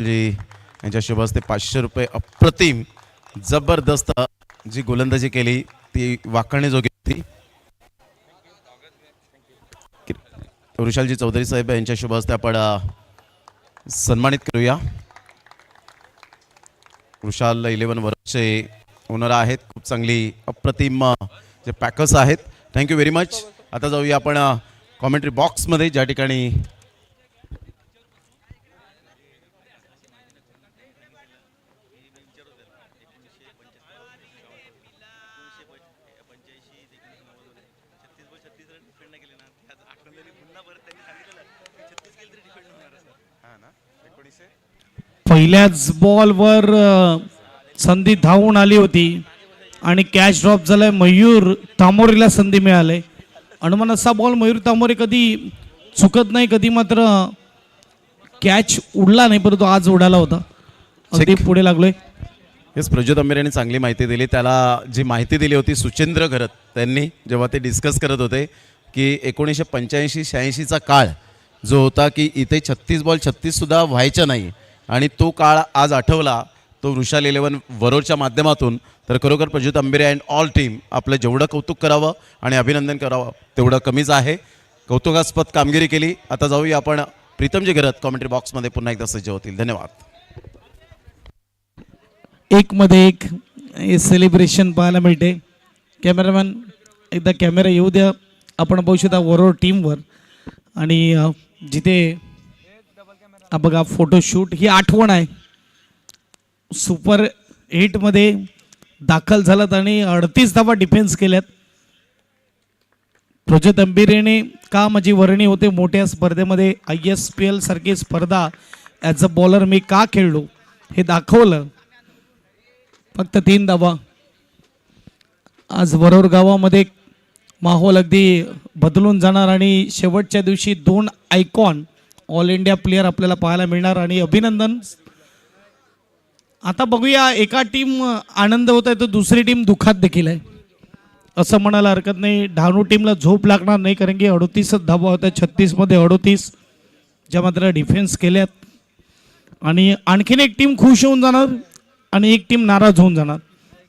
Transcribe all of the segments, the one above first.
जी यांच्या शुभ हस्ते 500 रुपये. अप्रतिम जबरदस्त जी गोलंदाजी केली ती वाखाणण्याजोगी होती. वृषालजी चौधरी साहेब यांच्या शुभ हस्ते आपण सन्मानित करूया. वृषाल 11 वर्षचे ओनर आहेत. खूप चांगली अप्रतिम जे पॅकर्स आहेत. Thank you very much. आता जाऊया आपण कॉमेंट्री बॉक्समध्ये ज्या ठिकाणी पहिल्याच बॉलवर संधी धावून आली होती आणि कॅच ड्रॉप झालाय. मयूर तामोरीला संधी मिळाली. अनुमान असा बॉल मयूर तामोरे कधी चुकत नाही, कधी मात्र कॅच उडला नाही, परंतु आज उडाला होता. अगदी पुढे लागलोय. येस, प्रज्योत आंबेर यांनी चांगली माहिती दिली. त्याला जी माहिती दिली होती सुचेंद्र घरत त्यांनी जेव्हा ते डिस्कस करत होते की 1985-86चा काळ जो होता की इथे 36 बॉल 36 सुद्धा व्हायच्या नाही आणि तो काळ आज आठवला तो वृषाल 11 वरोरच्या माध्यमातून. तर खरोखर प्रज्योत आंबेरे अँड ऑल टीम आपलं जेवढं कौतुक करावं आणि अभिनंदन करावं तेवढं कमीच आहे. कौतुकास्पद कामगिरी केली. आता जाऊया आपण प्रीतमजी घरत कॉमेंट्री बॉक्समध्ये पुन्हा एकदा सज्ज होतील. धन्यवाद. एक मध्ये एक सेलिब्रेशन पाहायला मिळते. कॅमेरामॅन एकदा कॅमेरा येऊ द्या. आपण बघू शकता वरोर टीमवर आणि जिथे बघा फोटोशूट ही आठवण आहे. सुपर 8मध्ये दाखल झालात आणि 38 धावा डिफेन्स केल्यात. प्रज्योत आंबेरेने का माझी वर्णी होते मोठ्या स्पर्धेमध्ये ISPL सारखी स्पर्धा ॲज अ बॉलर मी का खेळलो हे दाखवलं. फक्त 3 धावा. आज वरोर गावामध्ये माहोल अगदी बदलून जाणार आणि शेवटच्या दिवशी 2 आयकॉन ऑल इंडिया प्लेयर आपल्याला पाहायला मिळणार आणि अभिनंदन. आता बघूया, एका टीम आनंद होत आहे तर दुसरी टीम दुःखात देखील आहे असं म्हणायला हरकत नाही. डहाणू टीमला झोप लागणार नाही कारण की 38 धावा होत्या 36मध्ये 38 ज्या मात्र डिफेन्स केल्यात. आणि आणखीन एक टीम खुश होऊन जाणार आणि एक टीम नाराज होऊन जाणार.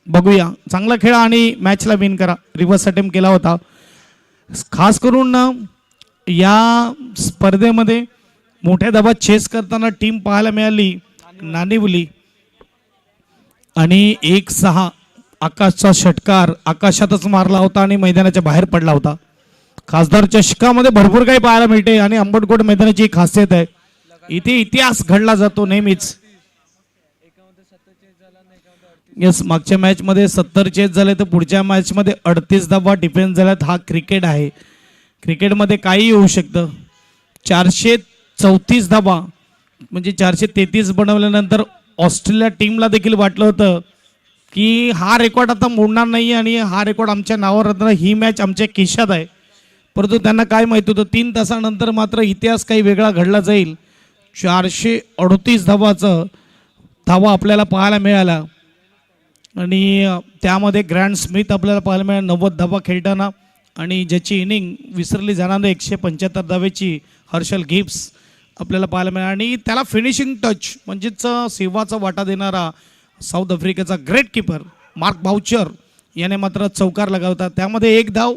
बघूया, चांगला खेळा आणि मॅचला विन करा. रिव्हर्स अटेम्प्ट केला होता. खास करून या स्पर्धेमध्ये मोठ्या धावा चेस करताना टीम पाहायला मिळाली नानिवली आणि 1-6 आकाशचा षटकार आकाशातच मारला होता आणि मैदानाच्या बाहेर पडला होता. खासदार चषकामध्ये भरपूर काही पाहायला मिळते आणि अंबटकोट मैदानाची खासियत आहे. इथे इतिहास घडला जातो नेहमीच. येस, मागच्या मॅचमध्ये 70 चेस झाले तर पुढच्या मॅचमध्ये 38 धावा डिफेन्स झाल्यात. हा क्रिकेट आहे. क्रिकेटमध्ये काही होऊ शकतं. 434 धावा म्हणजे 433 बनवल्यानंतर ऑस्ट्रेलिया टीमला देखील वाटलं होतं की हा रेकॉर्ड आता मोडणार नाही आणि हा रेकॉर्ड आमच्या नावावर राहणार, ही मॅच आमच्या खिशात आहे. परंतु त्यांना काय माहिती होतं 3 तासानंतर मात्र इतिहास काही वेगळा घडला जाईल. 438 धावा आपल्याला पाहायला मिळाला आणि त्यामध्ये ग्रँड स्मिथ आपल्याला पाहायला मिळाला 90 धावा खेळताना आणि ज्याची इनिंग विसरली जाणार 175 धावेची हर्षल गिब्स आपल्याला पाहायला मिळाला आणि त्याला फिनिशिंग टच म्हणजेच सेवाचा वाटा देणारा साऊथ आफ्रिकेचा ग्रेट किपर मार्क बाउचर याने मात्र चौकार लगावता. त्यामध्ये 1 धाव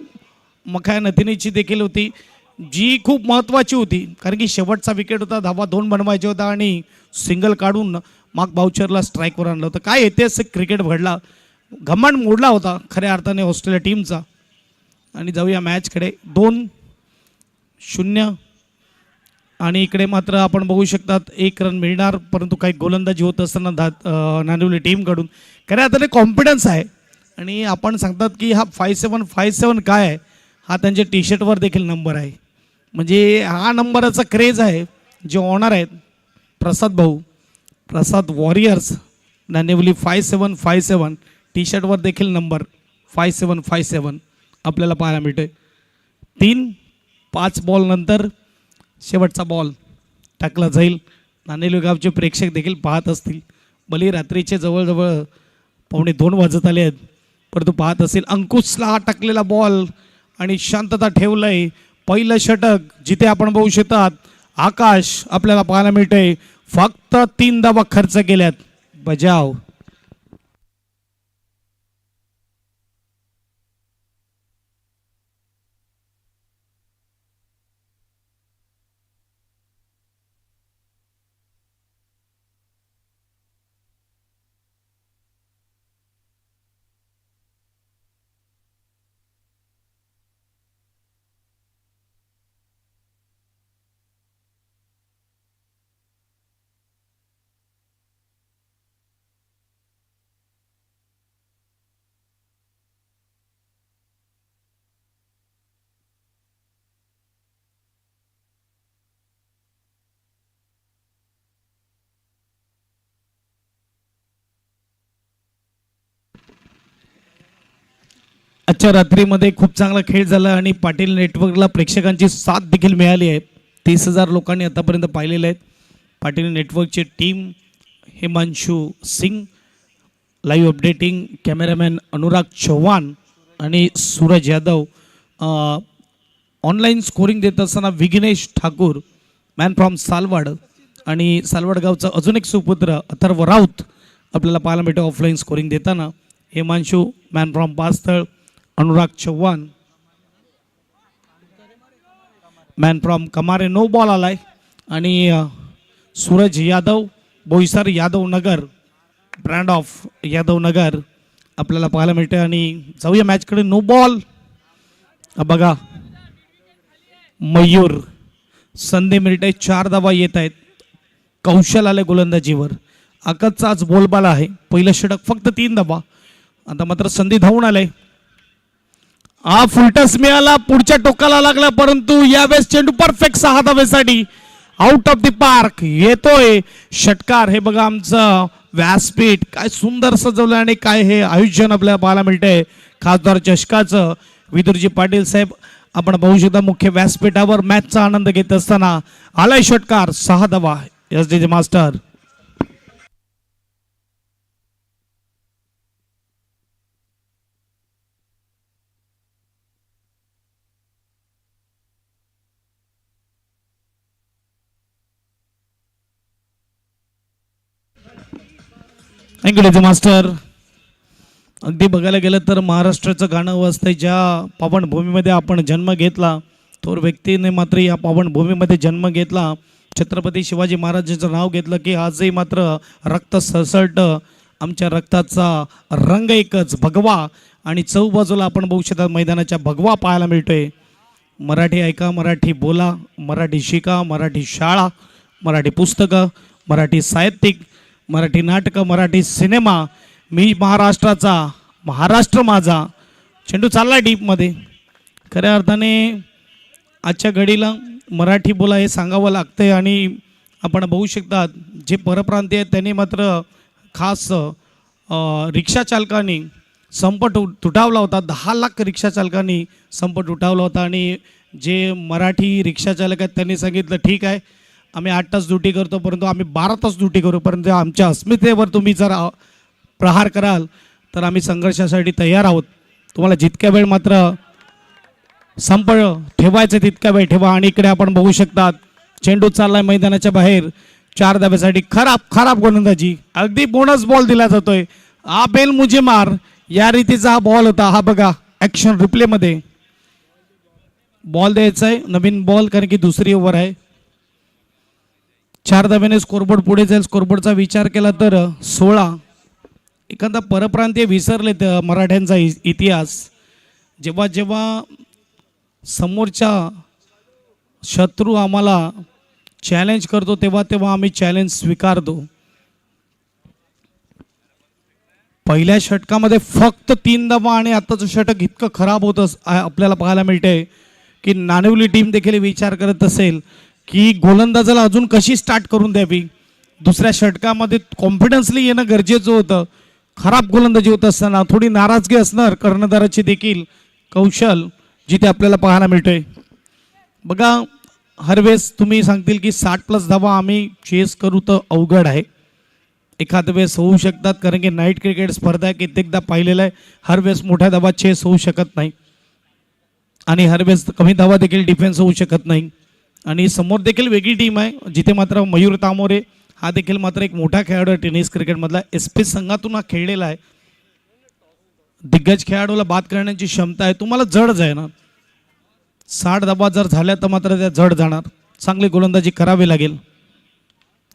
मखाया नथिनीची देखील होती जी खूप महत्त्वाची होती कारण की शेवटचा विकेट होता. धावा 2 बनवायचे होता आणि सिंगल काढून मार्क बाउचरला स्ट्राईकवर आणलं होतं. काय ऐतिहासिक क्रिकेट घडला. घमंड मोडला होता खऱ्या अर्थाने ऑस्ट्रेलिया टीमचा. आणि जाऊया मॅचकडे. 2-0 आणि इकडे मात्र आपण बघू शकतात 1 रन मिळणार परंतु काही गोलंदाजी होत असताना नानिवली टीमकडून खऱ्या अर्थाने कॉन्फिडन्स आहे. आणि आपण सांगतात की हा 57 काय आहे, हा त्यांच्या टी शर्टवर देखील नंबर आहे. म्हणजे हा नंबराचा क्रेज आहे. जे ऑनर आहेत प्रसाद वॉरियर्स नानिवली 5757 टी शर्टवर देखील नंबर 5757 आपल्याला पाहायला मिळतोय. 3-5 बॉल नंतर शेवटचा बॉल टाकला जाईल. नानिवली गावचे प्रेक्षक देखील पाहत असतील. भले रात्रीचे जवळजवळ 1:45 वाजत आले आहेत परंतु पाहत असेल. अंकुशला हा टाकलेला बॉल आणि शांतता ठेवलंय. पहिलं षटक जिथे आपण बघू शकतात आकाश आपल्याला पाहायला मिळतंय. फक्त 3 धावा खर्च केल्यात. बजाव. आजच्या रात्रीमध्ये खूप चांगला खेळ झाला आणि पाटील नेटवर्कला प्रेक्षकांची साथ देखील मिळाली आहे. 30,000 लोकांनी आतापर्यंत पाहिलेले आहेत. पाटील नेटवर्कची team, Himanshu Singh, live updating cameraman Anurag Chavan आणि सूरज यादव, ऑनलाईन स्कोरिंग देत असताना विघ्नेश ठाकूर, मॅन फ्रॉम सालवाड, आणि सालवाड गावचा अजून एक सुपुत्र अथर्व राऊत आपल्याला पाहायला मिळतो ऑफलाईन स्कोरिंग देताना. Himanshu man from Pasthal, Anurag Chavan man from Kamare no ball आलाय, आणि सूरज यादव बोईसर यादव नगर, ब्रँड ऑफ यादव नगर आपल्याला पाहायला मिळते. आणि जाऊया मॅचकडे. नो बॉल बघा, मयूर संधी मिळते. 4 धावा येत आहेत. कौशल आले गोलंदाजीवर. आकाशचा आज बोलबाला आहे. पहिलं षटक फक्त 3 धावा. आता मात्र संधी धावून आले. फुलटस मिळाला, पुढच्या टोकाला लागला, परंतु यावेळेस चेंडू परफेक्ट 6 धावेसाठी आउट ऑफ द पार्क येतोय षटकार. हे बघा आमचं व्यासपीठ काय सुंदर सजवलं आणि काय हे आयोजन आपल्याला पाहायला मिळतंय खासदार चषकाचं. विदुरजी पाटील साहेब आपण बघू शकता मुख्य व्यासपीठावर मॅचचा आनंद घेत असताना आलाय षटकार. 6 धावा. S D master. Thank you master. अगदी बघायला गेलं तर महाराष्ट्राचं गाणं वाजतंय. ज्या पावनभूमीमध्ये आपण जन्म घेतला, थोर व्यक्तीने मात्र या पावनभूमीमध्ये जन्म घेतला, छत्रपती शिवाजी महाराजांचं नाव घेतलं की आजही मात्र रक्त सळसळतं. आमच्या रक्ताचा रंग एकच भगवा, आणि चौबाजूला आपण बघू शकता मैदानाच्या भगवा पाहायला मिळतोय. मराठी ऐका, मराठी बोला, मराठी शिका, मराठी शाळा, मराठी पुस्तकं, मराठी साहित्यिक, मराठी नाटकं, मराठी सिनेमा. मी महाराष्ट्राचा, महाराष्ट्र माझा. चेंडू चालला डीपमध्ये. खऱ्या अर्थाने आजच्या घडीला मराठी बोला हे सांगावं लागतंय. आणि आपण बघू शकतात जे परप्रांतीय आहेत त्यांनी मात्र खास रिक्षा चालकांनी संप तुटावला होता. 10 लाख रिक्षा चालकांनी संप तुटावला होता. आणि जे मराठी रिक्षा चालक आहेत त्यांनी सांगितलं ठीक आहे, आम्ही 8 तास ड्युटी करतो, परंतु आम्ही 12 तास ड्युटी करू, परंतु आमच्या अस्मितेवर तुम्ही जर प्रहार कराल तर आम्ही संघर्षासाठी तयार आहोत. तुम्हाला जितक्या वेळ मात्र संप ठेवायचं तितक्या वेळ ठेवा. आणि इकडे आपण बघू शकतात चेंडू चाललाय मैदानाच्या बाहेर 4 धाब्यासाठी. खराब गोलंदाजी. अगदी बोनस बॉल दिला जातोय. आ बेल मुझे मार या रीतीचा हा बॉल होता. हा बघा ॲक्शन रिप्लेमध्ये बॉल द्यायचा आहे, नवीन बॉल, कारण की दुसरी ओव्हर आहे. 4 धाब्याने स्कोरबोर्ड पुढे जाईल. स्कोरबोर्डचा विचार केला तर 16. एखादा परप्रांतीय विसरले तर मराठ्यांचा इतिहास. जेव्हा जेव्हा समोरच्या शत्रू आम्हाला चॅलेंज करतो तेव्हा तेव्हा आम्ही चॅलेंज स्वीकारतो. पहिल्या षटकामध्ये फक्त 3 धावा आणि आत्ताचं षटक इतकं खराब होतं आपल्याला पाहायला मिळतंय की नाणेवली टीम देखील विचार करत असेल की गोलंदाजाला अजून कशी स्टार्ट करून द्यावी. दुसऱ्या षटकामध्ये कॉन्फिडन्सली येणं गरजेचं होतं. खराब गोलंदाजी होत असताना थोडी नाराजगी असणार कर्णधाराची देखील. कौशल जिथे आपल्याला पाहायला मिळतोय. बघा हर वेळेस तुम्ही सांगतील की 60+ धावा आम्ही चेस करू तर अवघड आहे. एखाद वेळेस होऊ शकतात, कारण की नाईट क्रिकेट स्पर्धा आहे, कित्येकदा पाहिलेलं आहे. हर वेळेस मोठ्या धावा चेस होऊ शकत नाही आणि हर वेळेस कमी धावा देखील डिफेन्स होऊ शकत नाही. आणि समोर देखील वेगळी टीम आहे जिथे मात्र मयूर तामोरे हा देखील मात्र एक मोठा खेळाडू आहे टेनिस क्रिकेटमधला. SP संघातून हा खेळलेला आहे. दिग्गज खेळाडूला बाद करण्याची क्षमता आहे. तुम्हाला जड जाणार 60 धावा जर झाल्या तर मात्र त्या जड जाणार. चांगली गोलंदाजी करावी लागेल.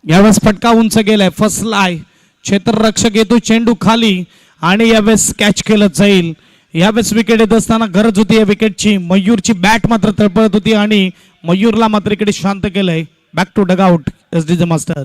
यावेळेस फटका उंच गेलाय, फसलाय, क्षेत्ररक्षक येतो, चेंडू खाली आणि यावेळेस कॅच केलं जाईल. यावेळेस विकेट येत असताना गरज होती या विकेटची. मयूरची बॅट मात्र तळपळत होती आणि मयूरला मात्र इकडे शांत केलंय. Back to dugout SD master.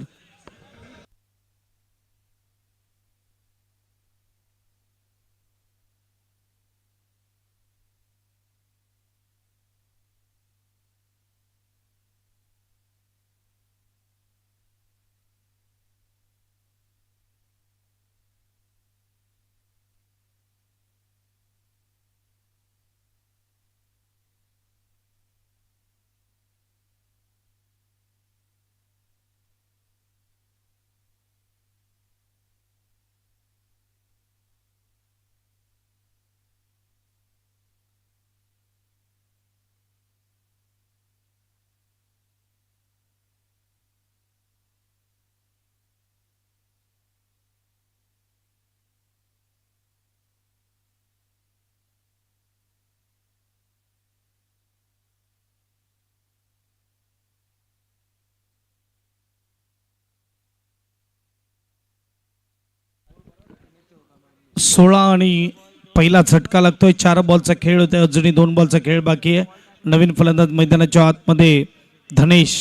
सोळा आणि पहिला झटका लागतोय. 4 बॉलचा खेळ होतोय, अजूनही 2 बॉलचा खेळ बाकी आहे. नवीन फलंदाज मैदानाच्या आतमध्ये धनेश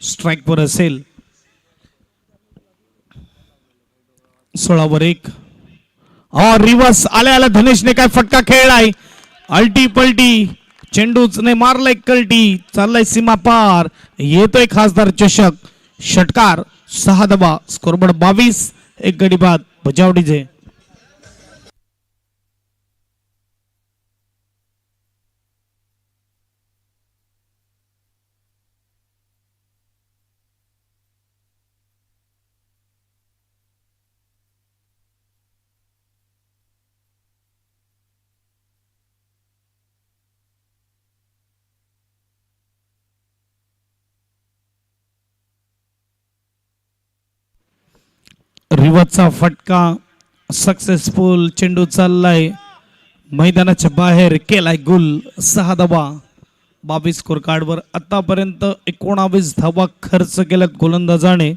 स्ट्राईक वर असेल. 16 वर 1. रिवर्स आल्या धनेशने काय फटका खेळलाय. अल्टी पलटी चेंडूने मारलाय कल्टी, चाललाय सीमा पार, येतोय खासदार चषक. षटकार 6 धावा, स्कोरबोर्ड 22. एक गडी बाद बजावडीचे. रिवर्सचा फटका सक्सेसफुल. चेंडू चाललाय मैदानाच्या बाहेर, केलाय गुल. 6 धावा 22 स्कोर कार्डवर. आतापर्यंत 19 धावा खर्च केल्यात गोलंदाजाने.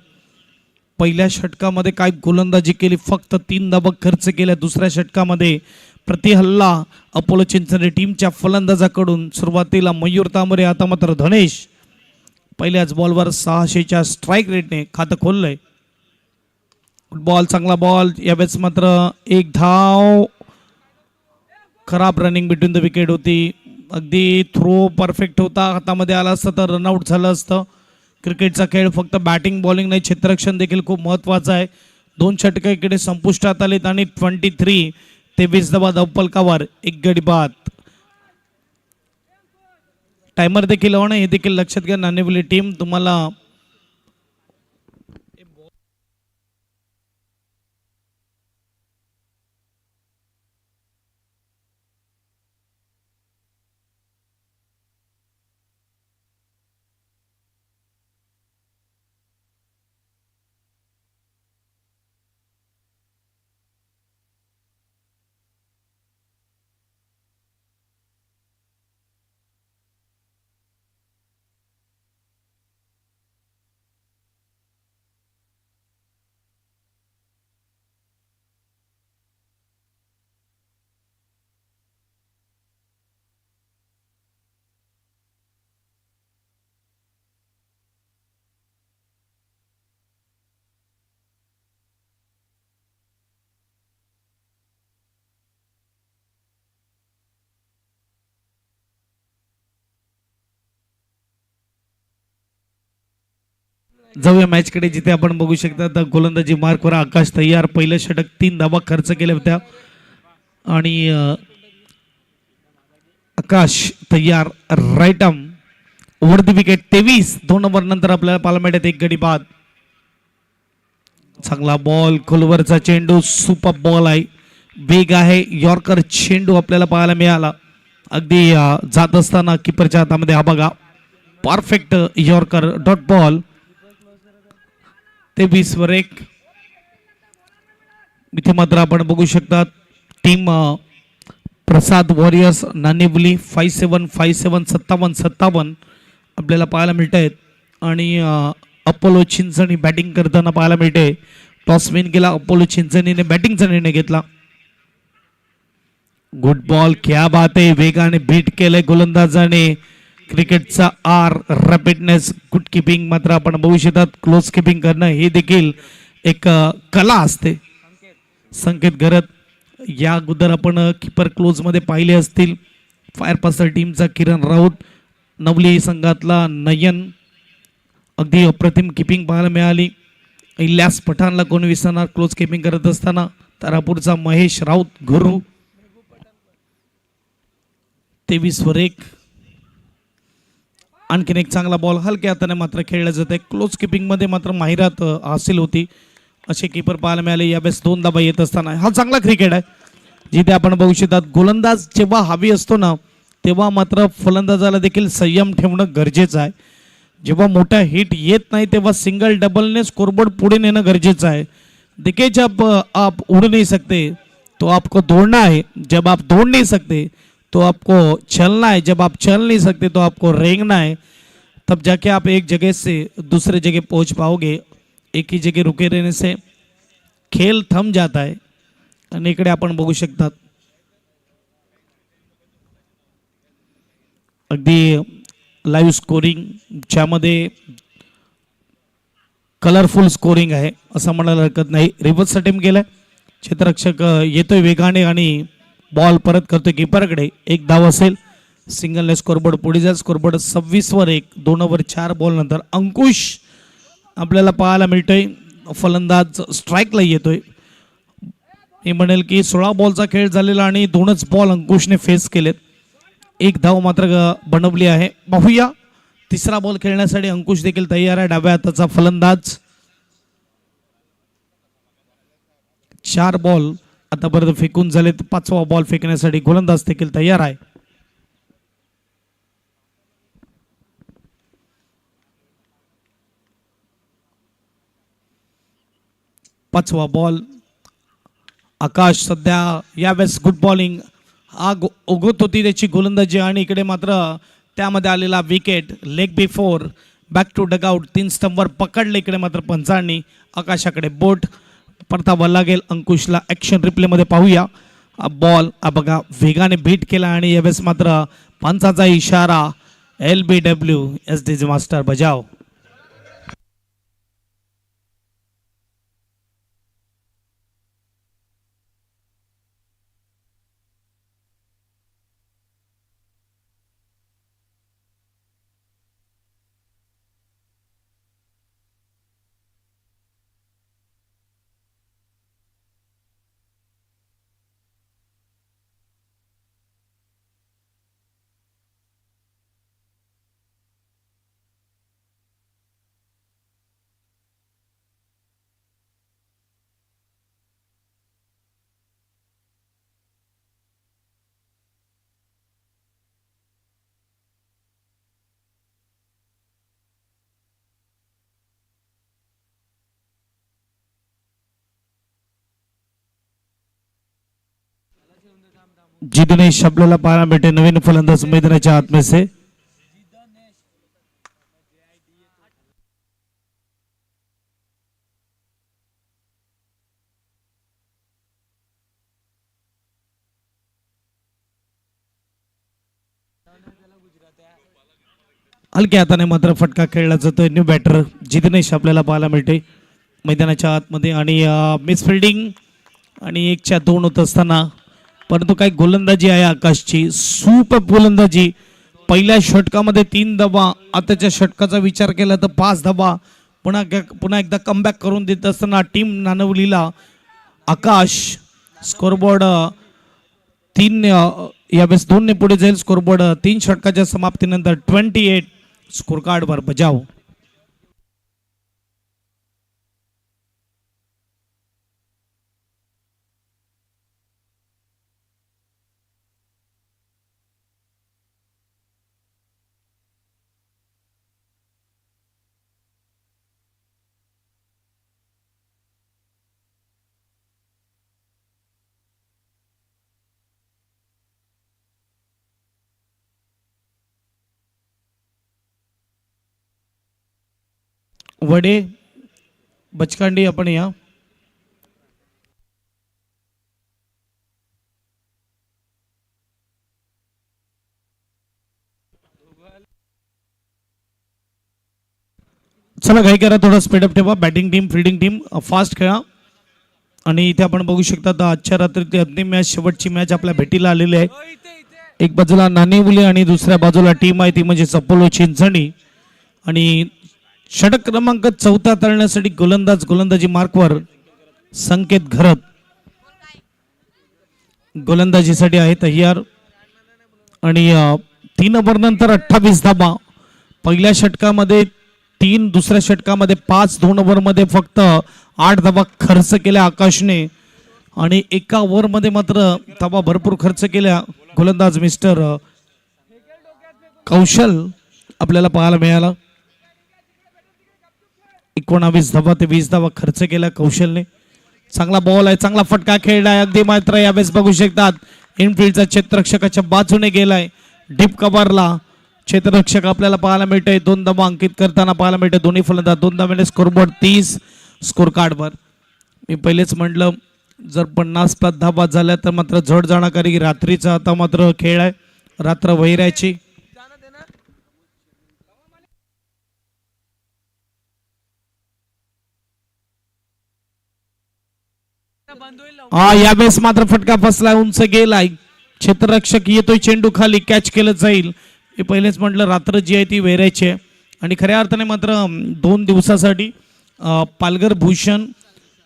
पहिल्या षटकामध्ये काय गोलंदाजी केली, फक्त 3 धावा खर्च केल्या. दुसऱ्या षटकामध्ये प्रतिहल्ला अपोलो चिंचणे टीमच्या फलंदाजाकडून. सुरुवातीला मयूर तांबरे, आता मात्र धनेश. पहिल्याच बॉलवर 600च्या स्ट्राईक रेटने खातं खोललंय. बॉल चांगला बॉल. यावेळेस मात्र 1 धाव. खराब रनिंग बिटवीन द विकेट होती. अगदी थ्रो परफेक्ट होता, हातामध्ये आला असतं तर रनआउट झालं असतं. क्रिकेटचा खेळ फक्त बॅटिंग बॉलिंग नाही, क्षेत्ररक्षण देखील खूप महत्त्वाचं आहे. 2 षटकं इकडे संपुष्टात आलीत आणि 23 धावा धावफलकावर. एक गडी बाद. टायमर देखील ऑन आहे, हे देखील लक्षात घ्या नाणेवली टीम. तुम्हाला जाऊया मॅच कडे, जिथे आपण बघू शकता गोलंदाजी मार्कवर आकाश तयार. पहिलं षटक 3 धावा खर्च केल्या होत्या आणि आकाश तयार. Right arm over the wicket 23. 2 नंबर नंतर आपल्याला पाहायला मिळत एक गडी बाद. चांगला बॉल, खोलवरचा चेंडू, सुपर बॉल आहे, वेग आहे. यॉर्कर चेंडू आपल्याला पाहायला मिळाला. अगदी जात असताना किपरच्या हातामध्ये हा बघा, परफेक्ट यॉर्कर डॉट बॉल. 23-1. इथे मात्र आपण बघू शकता टीम प्रसाद वॉरियर्स नाणेबुली 5757 57 आपल्याला पाहायला मिळत आहेत. आणि अपोलो चिंचणी बॅटिंग करताना पाहायला मिळते. टॉस विन केला अपोलो चिंचणीने, बॅटिंगचा निर्णय घेतला. गुड बॉल, क्या बात आहे, वेगाने बीट केलंय गोलंदाजाने. क्रिकेटचा आर रॅपिडनेस, गुड किपिंग मात्र आपण बघू शकतात. क्लोज किपिंग करणं हे देखील एक कला असते. संकेत घरत या अगोदर आपण किपर क्लोज मध्ये पाहिले असतील. फायर पास्टर टीमचा किरण राऊत, नवली संघातला नयन, अगदी अप्रतिम किपिंग पाहायला मिळाली. इल्यास पठाणला कोण विसरणार क्लोज किपिंग करत असताना. तारापूरचा महेश राऊत गुरु. 23-1. आणखीन एक चांगला बॉल हलक्या हाताने मात्र खेळला जात आहे. क्लोज किपिंग मध्ये मात्र माहिरात हासिल होती असे किपर पाहायला मिळाले. यावेळेस 2 धाबा येत असताना हा चांगला क्रिकेट आहे, जिथे आपण बघू शकतात गोलंदाज जेव्हा हवी असतो ना तेव्हा मात्र फलंदाजाला देखील संयम ठेवणं गरजेचं आहे. जेव्हा मोठा हिट येत नाही तेव्हा सिंगल डबलने स्कोरबोर्ड पुढे नेणं गरजेचं आहे. देखिए जब आप उड़ नहीं सकते तो आपको दौड़ना है, जब आप दौड़ नहीं सकते तो आपको चलना है, जब आप चल नहीं सकते तो आपको रेंगना है, तब जाके आप एक जगह से दूसरे जगह पहुंच पाओगे. एक ही जगह रुके रहने से खेल थम जाता है. आणि इकडे आपण बघू शकतात अगदी लाईव्ह स्कोरिंग ज्यामध्ये कलरफुल स्कोरिंग आहे असं म्हणायला हरकत नाही. रिव्हर्स अटेम्प्ट केलाय, क्षेत्ररक्षक येतोय वेगाने आणि बॉल परत करतोय कीपरकडे. 1 धाव असेल. सिंगलने स्कोरबोर्ड पुढे जाईल. स्कोरबोर्ड 26-1. 2 ओव्हर 4 बॉल नंतर अंकुश आपल्याला पाहायला मिळतोय. फलंदाज स्ट्राईकला येतोय. मी म्हणेल की 16 बॉलचा खेळ झालेला आणि 2च बॉल अंकुशने फेस केलेत. 1 धाव मात्र बनवली आहे. पाहूया तिसरा बॉल खेळण्यासाठी अंकुश देखील तयार आहे. डाव्या हाताचा फलंदाज. 4 बॉल आतापर्यंत फेकून झालेत. 5वा बॉल फेकण्यासाठी गोलंदाज देखील तयार आहे. पाचवा बॉल. आकाश सध्या यावेळेस गुड बॉलिंग उगवत होती त्याची गोलंदाजी आणि इकडे मात्र त्यामध्ये आलेला wicket. Leg before back to dugout. 3 स्टंपवर पकडले इकडे मात्र पंचांनी. आकाशाकडे बोट परतावा लागेल अंकुशला. ॲक्शन रिप्लेमध्ये पाहूया. बॉल बघा वेगाने बीट केला आणि यावेळेस मात्र पंचाचा इशारा. LBW SD मास्टर बजाव. जिग्नेश आपल्याला पाहायला भेटे. नवीन फलंदाज मैदानाच्या आतमे से. हलक्या हाताने मात्र फटका खेळला जातोय. न्यू बॅटर जिग्नेश आपल्याला पाहायला मिळते मैदानाच्या आतमध्ये. आणि मिस फिल्डिंग आणि 1च्या 2 होत असताना परंतु काही गोलंदाजी आहे आकाशची. सुपर गोलंदाजी. पहिल्या षटकामध्ये 3 धावा, आताच्या षटकाचा विचार केला तर 5 धावा. पुन्हा एकदा कमबॅक करून देत असताना टीम नानवलीला आकाश. स्कोरबोर्ड 3 यावेळेस 2 ने पुढे जाईल. स्कोरबोर्ड 3 षटकाच्या समाप्तीनंतर 28 स्कोर कार्डवर बजाव. वडे बचकांडी आपण या. चला घाई करा, थोडं स्पीडअप ठेवा. Batting team fielding team fast खेळा. आणि इथे आपण बघू शकता आता आजच्या रात्री अंतिम मॅच, शेवटची मॅच आपल्या भेटीला आलेली आहे. एक बाजूला नाणेमुली आणि दुसऱ्या बाजूला टीम आहे ती म्हणजे अपोलो चिंचणी. आणि षटक क्रमांक 4 तळण्यासाठी गोलंदाजी मार्कवर संकेत घरत गोलंदाजीसाठी आहे तयार. आणि 3 ओव्हर नंतर 28 धाबा. पहिल्या षटकामध्ये 3, दुसऱ्या षटकामध्ये 5, 2 ओव्हरमध्ये फक्त 8 धाबा खर्च केल्या आकाशने. आणि एका ओव्हरमध्ये मात्र धाबा भरपूर खर्च केल्या. गोलंदाज मिस्टर कौशल आपल्याला पाहायला मिळाला. 19 धाबा ते 20 धाबा खर्च केला कौशलने. चांगला बॉल आहे, चांगला फटका खेळलाय. अगदी मात्र यावेळेस बघू शकतात इनफिल्डचा क्षेत्ररक्षकाच्या बाजूने गेलाय. डीप कव्हरला क्षेत्ररक्षक आपल्याला पाहायला मिळतंय. 2 धाबा अंकित करताना पाहायला मिळते दोन्ही फलंदाज. 2 धाब्याने स्कोरबोर्ड 30 स्कोर कार्डवर. मी पहिलेच म्हटलं जर 50+ धाबा झाल्या तर मात्र जड जाणार, कारण की रात्रीचा आता मात्र खेळ आहे, रात्र वैरायची. यावेळेस मात्र फटका फसलाय, उंच गेलाय. क्षेत्ररक्षक येतोय, चेंडू खाली कॅच केलं जाईल. मी पहिलेच म्हटलं रात्र जी आहे ती वैरायची आहे. आणि खऱ्या अर्थाने मात्र 2 दिवसासाठी पालघर भूषण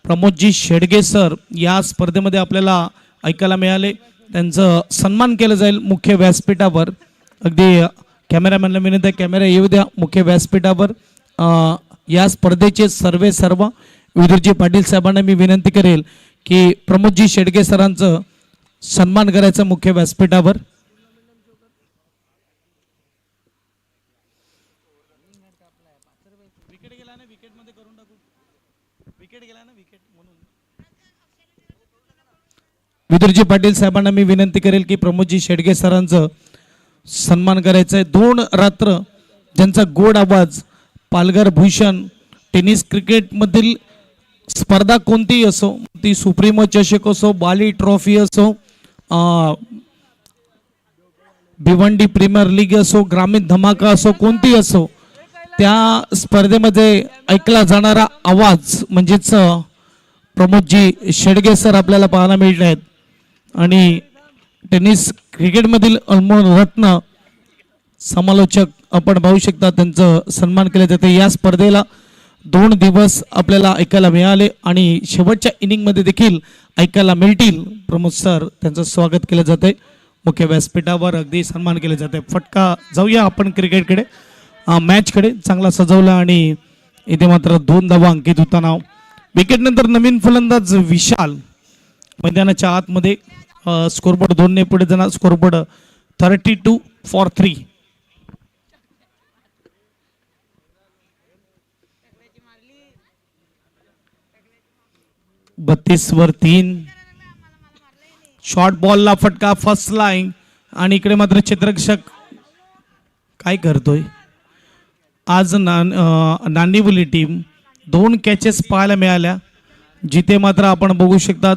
प्रमोदजी शेडगे सर या स्पर्धेमध्ये आपल्याला ऐकायला मिळाले. त्यांचं सन्मान केलं जाईल मुख्य व्यासपीठावर. अगदी कॅमेरामॅनला विनंती आहे, कॅमेरा येऊ द्या मुख्य व्यासपीठावर. या स्पर्धेचे सर्व विदुरजी पाटील साहेबांना मी विनंती करेल की प्रमोदजी शेडगे सरांचं सन्मान करायचं मुख्य व्यासपीठावर. विदुरजी पाटील साहेबांना मी विनंती करेल की प्रमोदजी शेडगे सरांचं सन्मान करायचं आहे. 2 रात्र ज्यांचा गोड आवाज, पालघर भूषण टेनिस क्रिकेटमधील स्पर्धा कोणतीही असो, ती सुप्रीमो चषक असो, बाली ट्रॉफी असो, भिवंडी प्रीमियर लीग असो, ग्रामीण धमाका असो, कोणतीही असो, त्या स्पर्धेमध्ये ऐकला जाणारा आवाज म्हणजेच प्रमोदजी शेडगे सर आपल्याला पाहायला मिळत आहेत. आणि टेनिस क्रिकेटमधील अनमोल रत्न समालोचक आपण पाहू शकता, त्यांचं सन्मान केले जाते. या स्पर्धेला 2 दिवस आपल्याला ऐकायला मिळाले आणि शेवटच्या इनिंगमध्ये देखील ऐकायला मिळतील. प्रमोद सर त्यांचं स्वागत केलं जाते मुख्य व्यासपीठावर, अगदी सन्मान केले जाते. फटका जाऊया आपण क्रिकेटकडे, मॅचकडे. चांगला सजवला आणि इथे मात्र 2 धावा अंकित होताना. विकेट नंतर नवीन फलंदाज विशाल मैदानाच्या आतमध्ये. स्कोरबोर्ड 2 ने पुढे जाणार. स्कोरबोर्ड 32-3. 32-3. शॉर्ट बॉलला फटका फसलाय आणि इकडे मात्र क्षेत्ररक्षक काय करतोय. आज नांदिवली टीम 2 कॅचेस पाहायला मिळाल्या, जिथे मात्र आपण बघू शकतात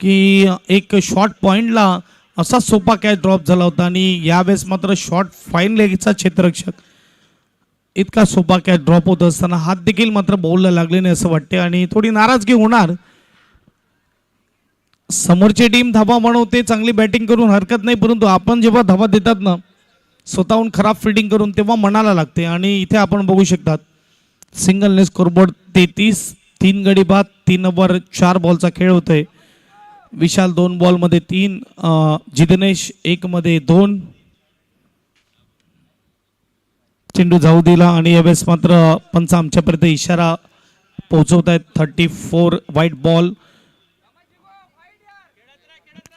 की एक शॉर्ट पॉइंटला असा सोपा कॅच ड्रॉप झाला होता. आणि यावेळेस मात्र शॉर्ट फाईन लेगचा क्षेत्ररक्षक इतका सोपा कॅच ड्रॉप होत असताना हात देखील मात्र बॉलला लागले नाही असं वाटते आणि थोडी नाराजगी होणार. समोरची टीम धाबा बनवते चांगली बॅटिंग करून हरकत नाही, परंतु आपण जेव्हा धाबा देतात ना स्वतःहून खराब फिल्डिंग करून, तेव्हा मनाला लागते. आणि इथे आपण बघू शकतात सिंगलने स्कोरबोर्ड 33. 3 गडी बाद, 3 ओव्हर 4 बॉलचा खेळ होतोय. विशाल 2 बॉलमध्ये 3, जिग्नेश 1 मध्ये 2. चेंडू जाऊ दिला आणि यावेळेस मात्र पंच आमच्यापर्यंत इशारा पोहोचवत आहेत. 34 व्हाईट बॉल.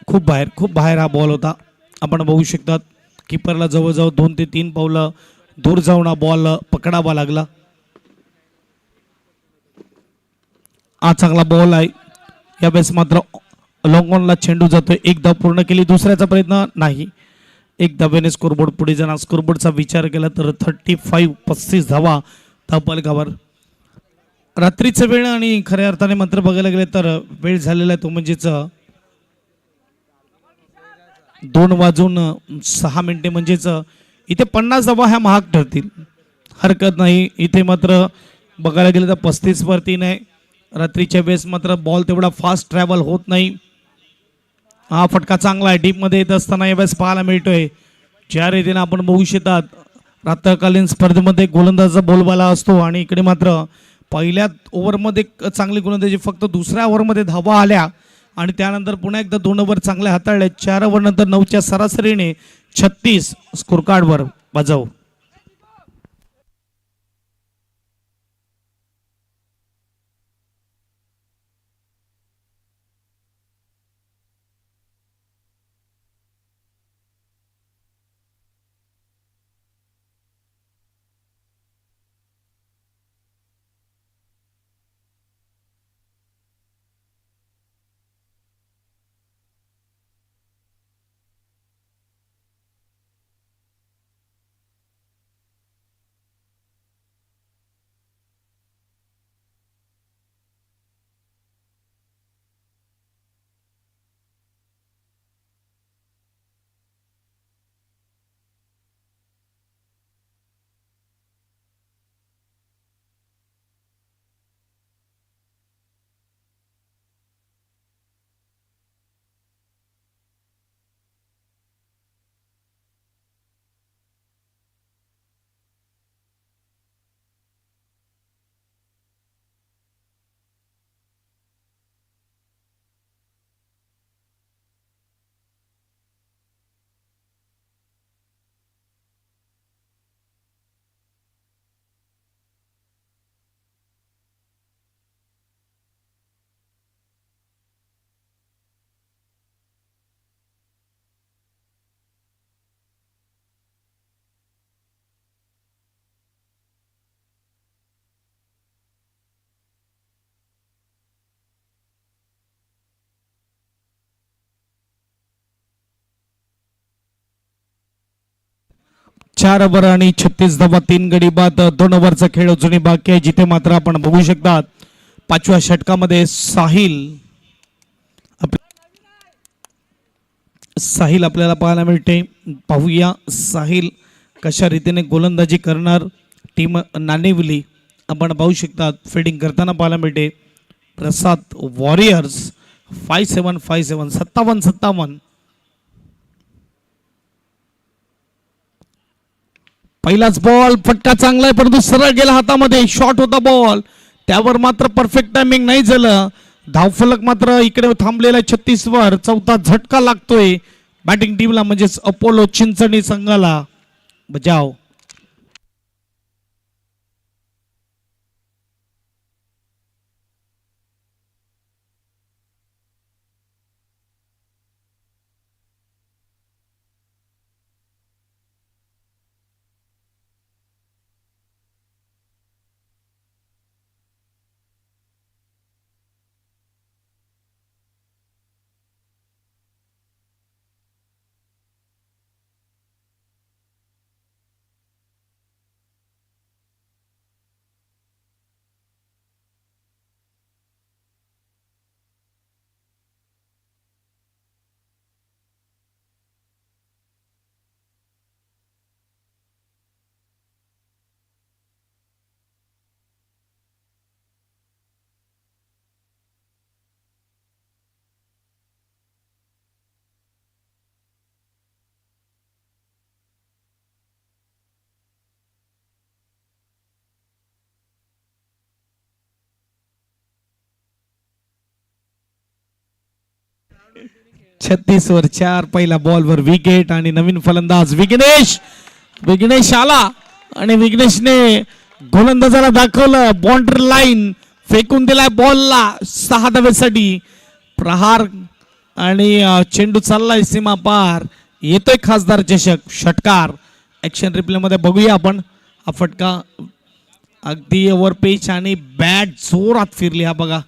खूप बाहेर हा बॉल होता. आपण बघू शकतात किपरला जवळजवळ 2 ते 3 पावलं दूर जाऊन हा बॉल पकडावा लागला. हा चांगला बॉल आहे. यावेळेस मात्र लॉंग ऑनला चेंडू जातोय. 1 धाव पूर्ण केली, दुसऱ्याचा प्रयत्न नाही. 1 धाब्याने स्कोरबोर्ड पुढे जाणार. स्कोरबोर्डचा विचार केला तर 35 धावा धावफलकावर. रात्रीचं वेळ आणि खऱ्या अर्थाने मात्र बघायला गेले तर वेळ झालेला आहे तो म्हणजेच 2:06 म्हणजेच इथे 50 धावा ह्या महाग ठरतील, हरकत नाही. इथे मात्र बघायला गेलं तर 35 वरती नाही. रात्रीच्या वेळेस मात्र बॉल तेवढा फास्ट ट्रॅव्हल होत नाही. हा फटका चांगला आहे, डीपमध्ये येत असताना यावेळेस पाहायला मिळतोय. ज्या रीतीने आपण बघू शकतात रात्रकालीन स्पर्धेमध्ये गोलंदाजाचा बोलबाला असतो आणि इकडे मात्र पहिल्या ओव्हरमध्ये चांगली गोलंदाजी, फक्त दुसऱ्या ओव्हरमध्ये धावा आल्या आणि त्यानंतर पुन्हा एकदा 2 ओव्हर चांगले हाताळले. 4 ओव्हर नंतर 9च्या सरासरीने 36 स्कोर कार्डवर बजाव. चार ओव्हर आणि 36 धावा, 3 गडी बाद. 2 ओव्हरचा खेळ अजूनही बाकी आहे, जिथे मात्र आपण बघू शकतात 5व्या षटकामध्ये साहिल आपल्याला पाहायला मिळते. पाहूया साहिल कशा रीतीने गोलंदाजी करणार. टीम नाणेवली आपण पाहू शकतात फिल्डिंग करताना पाहायला मिळते. प्रसाद वॉरियर्स 5757 57. पहिलाच बॉल, फटका चांगला आहे परंतु सरळ गेला हातामध्ये. शॉट होता बॉल, त्यावर मात्र परफेक्ट टायमिंग नाही झालं. धावफलक मात्र इकडे थांबलेला 36 वर. चौथा झटका लागतोय बॅटिंग टीमला म्हणजेच अपोलो चिंचणी संघाला. बजाव. छत्तीस वर 4. पहिला बॉलवर विकेट आणि नवीन फलंदाज विघ्नेश आला आणि विघ्नेशने गोलंदाजाला दाखवलं. बाउंड्री लाईन फेकून दिलाय बॉलला 6 धावेसाठी. प्रहार आणि चेंडू चाललाय सीमा पार. येतोय खासदार चषक षटकार. ऍक्शन रिप्ले मध्ये बघूया आपण हा फटका. अगदी ओव्हर पिच आणि बॅट जोरात फिरली. हा बघा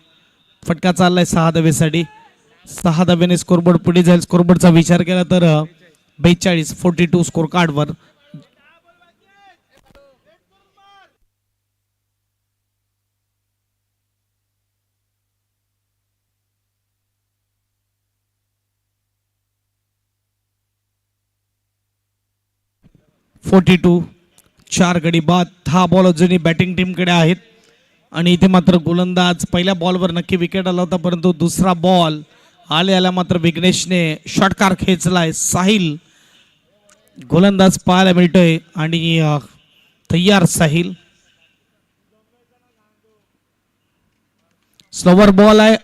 फटका चाललाय 6 धावेसाठी. 6 धाब्याने स्कोरबोर्ड पुढे जाईल. स्कोरबोर्डचा विचार केला तर 42 स्कोर कार्डवर. 42. 4 गडी बाद. 10 बॉल अजूनही बॅटिंग टीमकडे आहेत आणि इथे मात्र गोलंदाज पहिल्या बॉलवर नक्की विकेट आला होता, परंतु दुसरा बॉल आल्या मात्र विघ्नेशने षटकार खेचलाय. साहिल गोलंदाज पाहायला मिळतोय आणि तयार साहिल. स्लोवर बॉल आहे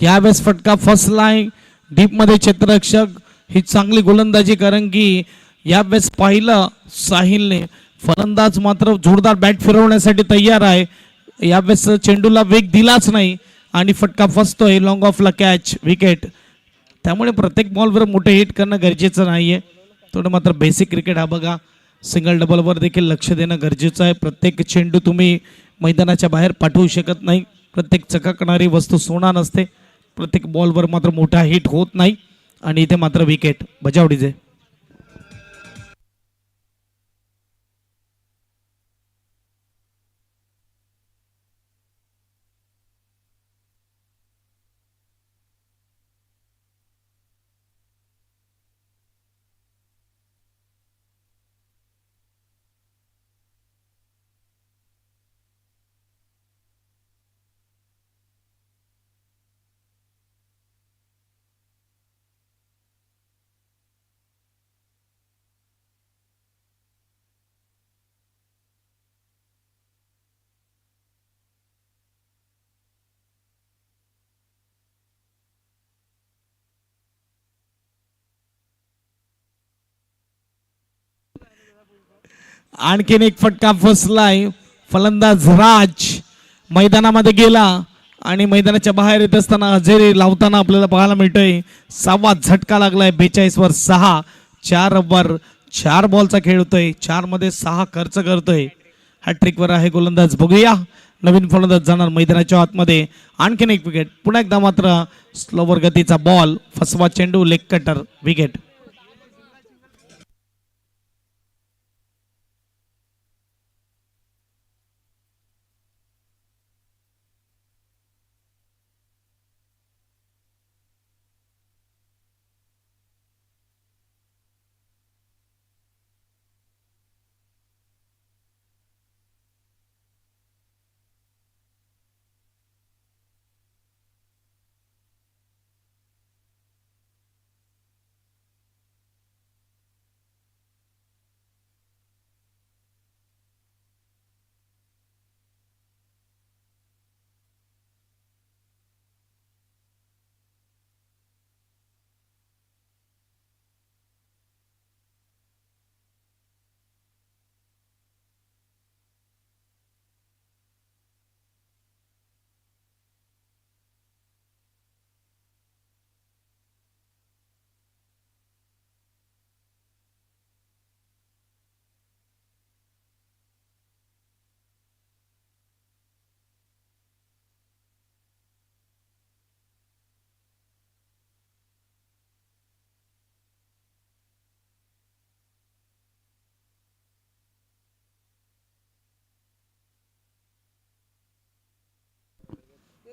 यावेळेस. फटका फसलाय डीप मध्ये. क्षेत्ररक्षक ही चांगली गोलंदाजी, कारण की यावेळेस पाहिलं साहिलने फलंदाज मात्र जोरदार बॅट फिरवण्यासाठी तयार आहे. यावेळेस चेंडूला वेग दिलाच नाही आणि फटका फसतोय. लॉंग ऑफला कॅच, विकेट. त्यामुळे प्रत्येक बॉलवर मोठे हिट करणं गरजेचं नाहीये. थोडं मात्र बेसिक क्रिकेट हा बघा. सिंगल डबलवर देखील लक्ष देणं गरजेचं आहे. प्रत्येक चेंडू तुम्ही मैदानाच्या बाहेर पाठवू शकत नाही. प्रत्येक चकाकणारी वस्तू सोना नसते. प्रत्येक बॉलवर मात्र मोठा हिट होत नाही आणि इथे मात्र विकेट. बजावडीचे. आणखीन एक फटका फसलाय. फलंदाज राज मैदानामध्ये गेला आणि मैदानाच्या बाहेर येत असताना हजेरी लावताना आपल्याला पाहायला मिळतोय. 6वा झटका लागलाय. 42 वर 6. 4 ओव्हर 4 बॉलचा खेळ होतोय. 4 मध्ये 6 खर्च करतोय. हॅट्रिक वर आहे गोलंदाज. बघूया नवीन फलंदाज जाणार मैदानाच्या आतमध्ये. आणखीन एक विकेट. पुन्हा एकदा मात्र स्लोवर गतीचा बॉल, फसवा चेंडू, लेग कटर, विकेट.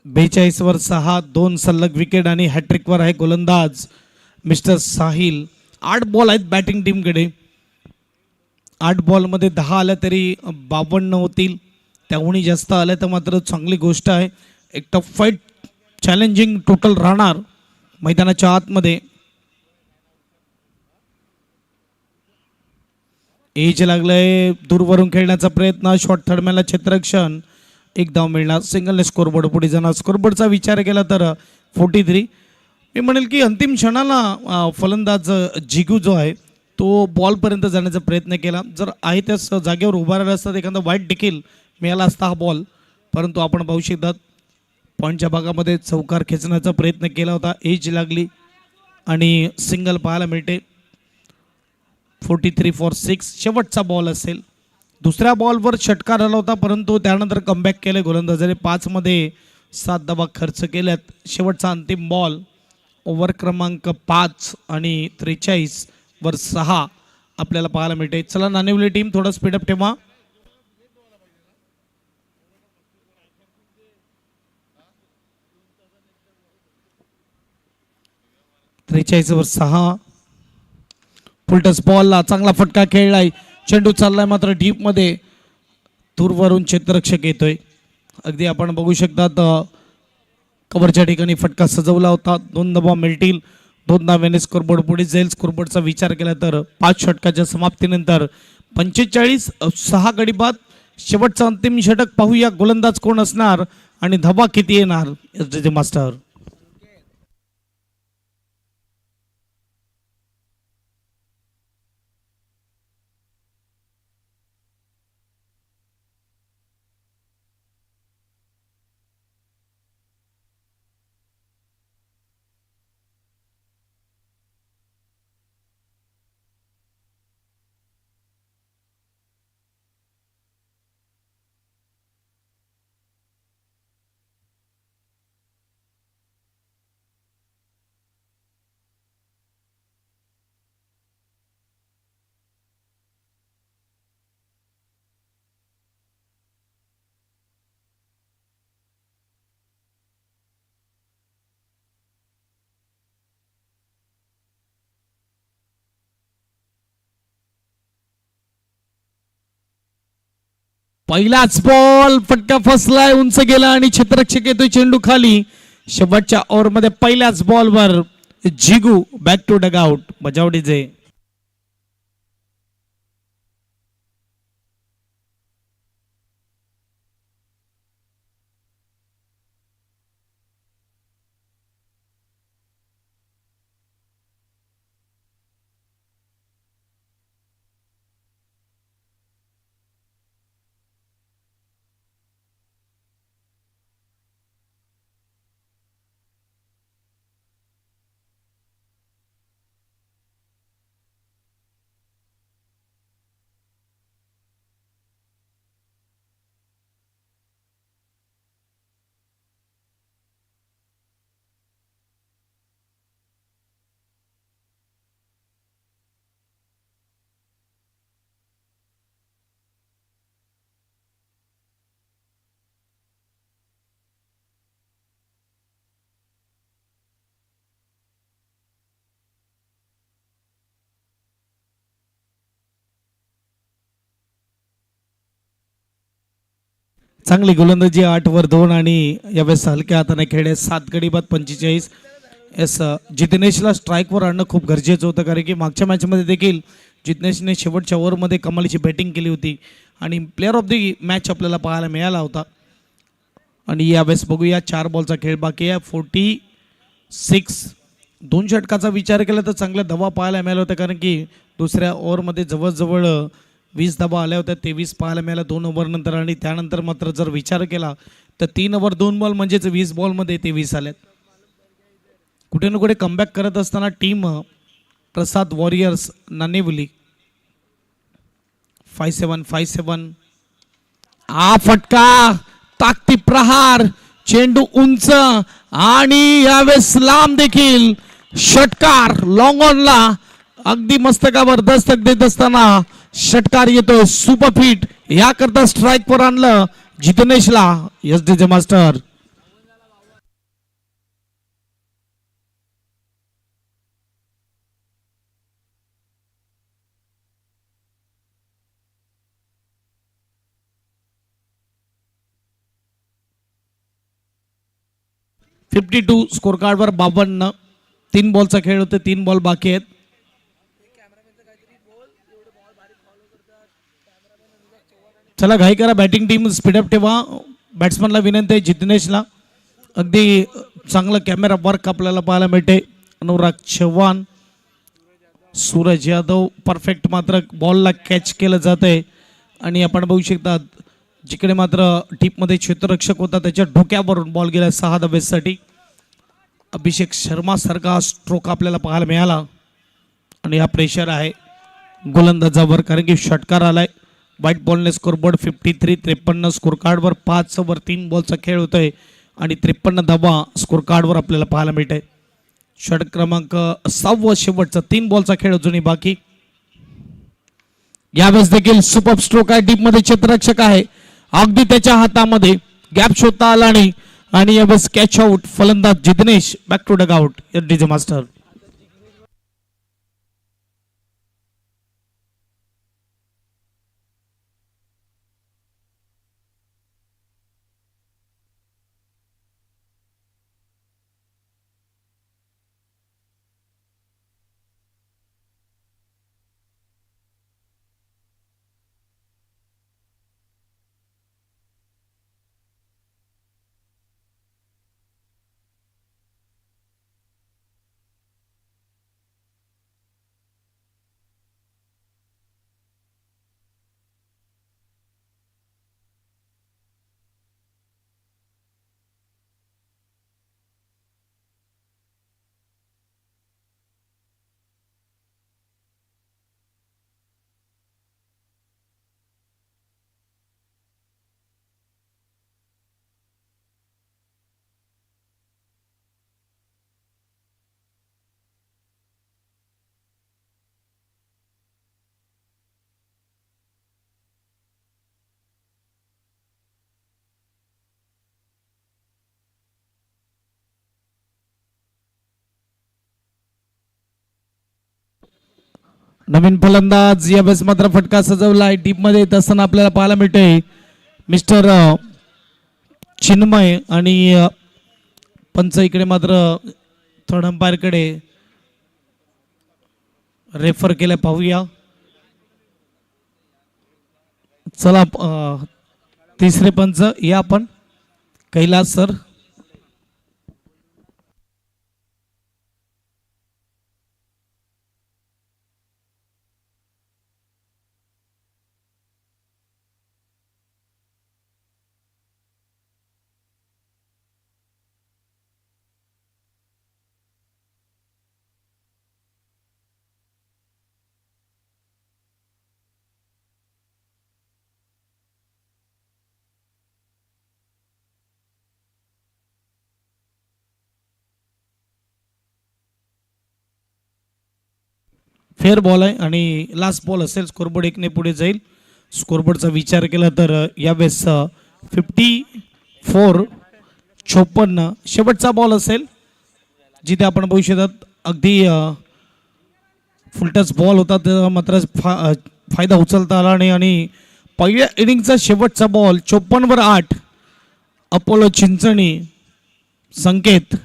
बेचाळीस वर 6. 2 सलग विकेट आणि हॅट्रिक वर आहे गोलंदाज मिस्टर साहिल. 8 बॉल आहेत बॅटिंग टीमकडे. 8 बॉलमध्ये 10 आल्या तरी 52 होतील. त्याहूनही जास्त आल्या तर मात्र चांगली गोष्ट आहे. एक टफ फाईट, चॅलेंजिंग टोटल राहणार मैदानाच्या आतमध्ये. एज लागलंय. दूरवरून खेळण्याचा प्रयत्न. शॉर्ट थर्डमॅनला क्षेत्ररक्षण. 1 धाव मिळणार. सिंगलने स्कोरबोर्ड पुढे जाणार. स्कोरबोर्डचा विचार केला तर 43. मी म्हणेल की अंतिम क्षणाला फलंदाज जिगू जो आहे तो बॉलपर्यंत जाण्याचा प्रयत्न केला. जर आहे त्याच जागेवर उभा राहिला असता एखादा वाईट देखील मिळाला असता हा बॉल, परंतु आपण पाहू शकतात पॉईंटच्या भागामध्ये चौकार खेचण्याचा प्रयत्न केला होता. एज लागली आणि सिंगल पाहायला मिळते. 43 फॉर 6 शेवटचा बॉल असेल. दुसऱ्या बॉलवर षटकार आला होता, परंतु त्यानंतर कमबॅक केले गोलंदाजाने. 5 मध्ये 7 धावा खर्च केल्यात. शेवटचा अंतिम बॉल ओव्हर क्रमांक 5 आणि 43 वर 6 आपल्याला पाहायला मिळते. चला नाणेवली टीम थोडं स्पीडअप ठेवा. 43 वर 6. फुलटस बॉलला चांगला फटका खेळलाय. चेंडू चाललाय मात्र डीप मध्ये, दूरवरून क्षेत्ररक्षक येतोय. अगदी आपण बघू शकतात कव्हरच्या ठिकाणी फटका सजवला होता. 2 धावा मिळतील, 2 धाव्याने स्कोरबोर्ड पुढे जाईल. स्कोरबोर्डचा विचार केला तर 5 षटकाच्या समाप्तीनंतर 45-6 गडी बाद. शेवटचा अंतिम षटक पाहूया गोलंदाज कोण असणार आणि धावा किती येणार. एसडीजे मास्टर पहिलाच बॉल, फटका फसलाय, उंच गेला आणि क्षेत्ररक्षक येतोय चेंडू खाली. शेवटच्या ओव्हरमध्ये पहिल्याच बॉलवर जिगू बॅक टू डगआउट. बजावडीचे चांगली गोलंदाजी, 8 वर 2 आणि यावेळेस हलक्या हाताने खेळले. 7 गडी बाद 45. एस जितेनेशला स्ट्राईकवर आणणं खूप गरजेचं होतं, कारण की मागच्या मॅचमध्ये देखील जितेशने शेवटच्या ओव्हरमध्ये कमालीची बॅटिंग केली होती आणि प्लेअर ऑफ दी मॅच आपल्याला पाहायला मिळाला होता. आणि यावेळेस बघूया 4 बॉलचा खेळ बाकी आहे. 46. 2 षटकाचा विचार केला तर चांगल्या धावा पाहायला मिळाल्या होत्या, कारण की दुसऱ्या ओव्हरमध्ये जवळजवळ 20 धावा आल्या होत्या. 23 पाहायला मिळाल्या 2 ओव्हरनंतर. आणि त्यानंतर मात्र जर विचार केला तर 3 ओव्हर 2 बॉल म्हणजेच 20 बॉलमध्ये 23 आल्यात. कुठे ना कुठे कमबॅक करत असताना टीम प्रसाद वॉरियर्स नाणेवली. 5-7. फटका, ताकती प्रहार, चेंडू उंच आणि यावेळेस लांब देखील. षटकार लॉंग ऑनला अगदी मस्तकावर दस्तक देत असताना षटकार येतोय. सुपर फिट याकरता स्ट्राईक वर आणलं जितेनेशला. एसडीजे मास्टर 52 स्कोर कार्डवर 52. 3 बॉलचा खेळ होते, 3 बॉल बाकी आहेत. चला घाई करा, बॅटिंग टीम स्पीडअप ठेवा. बॅट्समनला विनंती आहे, जितेनेशला. अगदी चांगलं कॅमेरा वर्क आपल्याला पाहायला मिळते. अनुराग चव्हाण, सूरज यादव परफेक्ट मात्र बॉलला कॅच केलं जात आहे. आणि आपण बघू शकता जिकडे मात्र टीपमध्ये क्षेत्ररक्षक होता त्याच्या डोक्यावरून बॉल गेला 6 धावेसाठी. अभिषेक शर्मा सारखा स्ट्रोक आपल्याला पाहायला मिळाला. आणि हा प्रेशर आहे गोलंदाजावर, कारण की षटकार आलाय. व्हाईट बॉलने स्कोरबोर्ड 53. 53 स्कोर कार्डवर 5 ओव्हर 3 बॉलचा खेळ होतोय आणि 53 धावा स्कोर कार्डवर आपल्याला पाहायला मिळत आहे. षटक क्रमांक 6 शेवटचा 3 बॉलचा खेळ अजूनही बाकी. यावेळेस देखील सुपर स्ट्रोक आहे, डीप मध्ये क्षेत्ररक्षक आहे, अगदी त्याच्या हातामध्ये गॅप शोधता आला नाही. आणि यावेळेस कॅच आउट. फलंदाज Jitesh back to dugout. DJ master नवीन फलंदाज यावेळेस मात्र फटका सजवलाय. डीप मध्ये येत असताना आपल्याला पाहायला मिळते मिस्टर चिन्मय आणि पंच इकडे मात्र थर्ड अंपायर कडे रेफर केलं. पाहूया. चला तिसरे पंच या आपण कैलास सर. फेअर बॉल आहे आणि लास्ट बॉल असेल. स्कोरबोर्ड एकने पुढे जाईल. स्कोरबोर्डचा विचार केला तर यावेळेस 54-56 शेवटचा बॉल असेल जिथे आपण बघू शकतात. अगदी फुलटच बॉल होता त्याचा मात्र फायदा उचलता आला नाही आणि पहिल्या इनिंगचा शेवटचा बॉल 54-8 अपोलो चिंचणी संकेत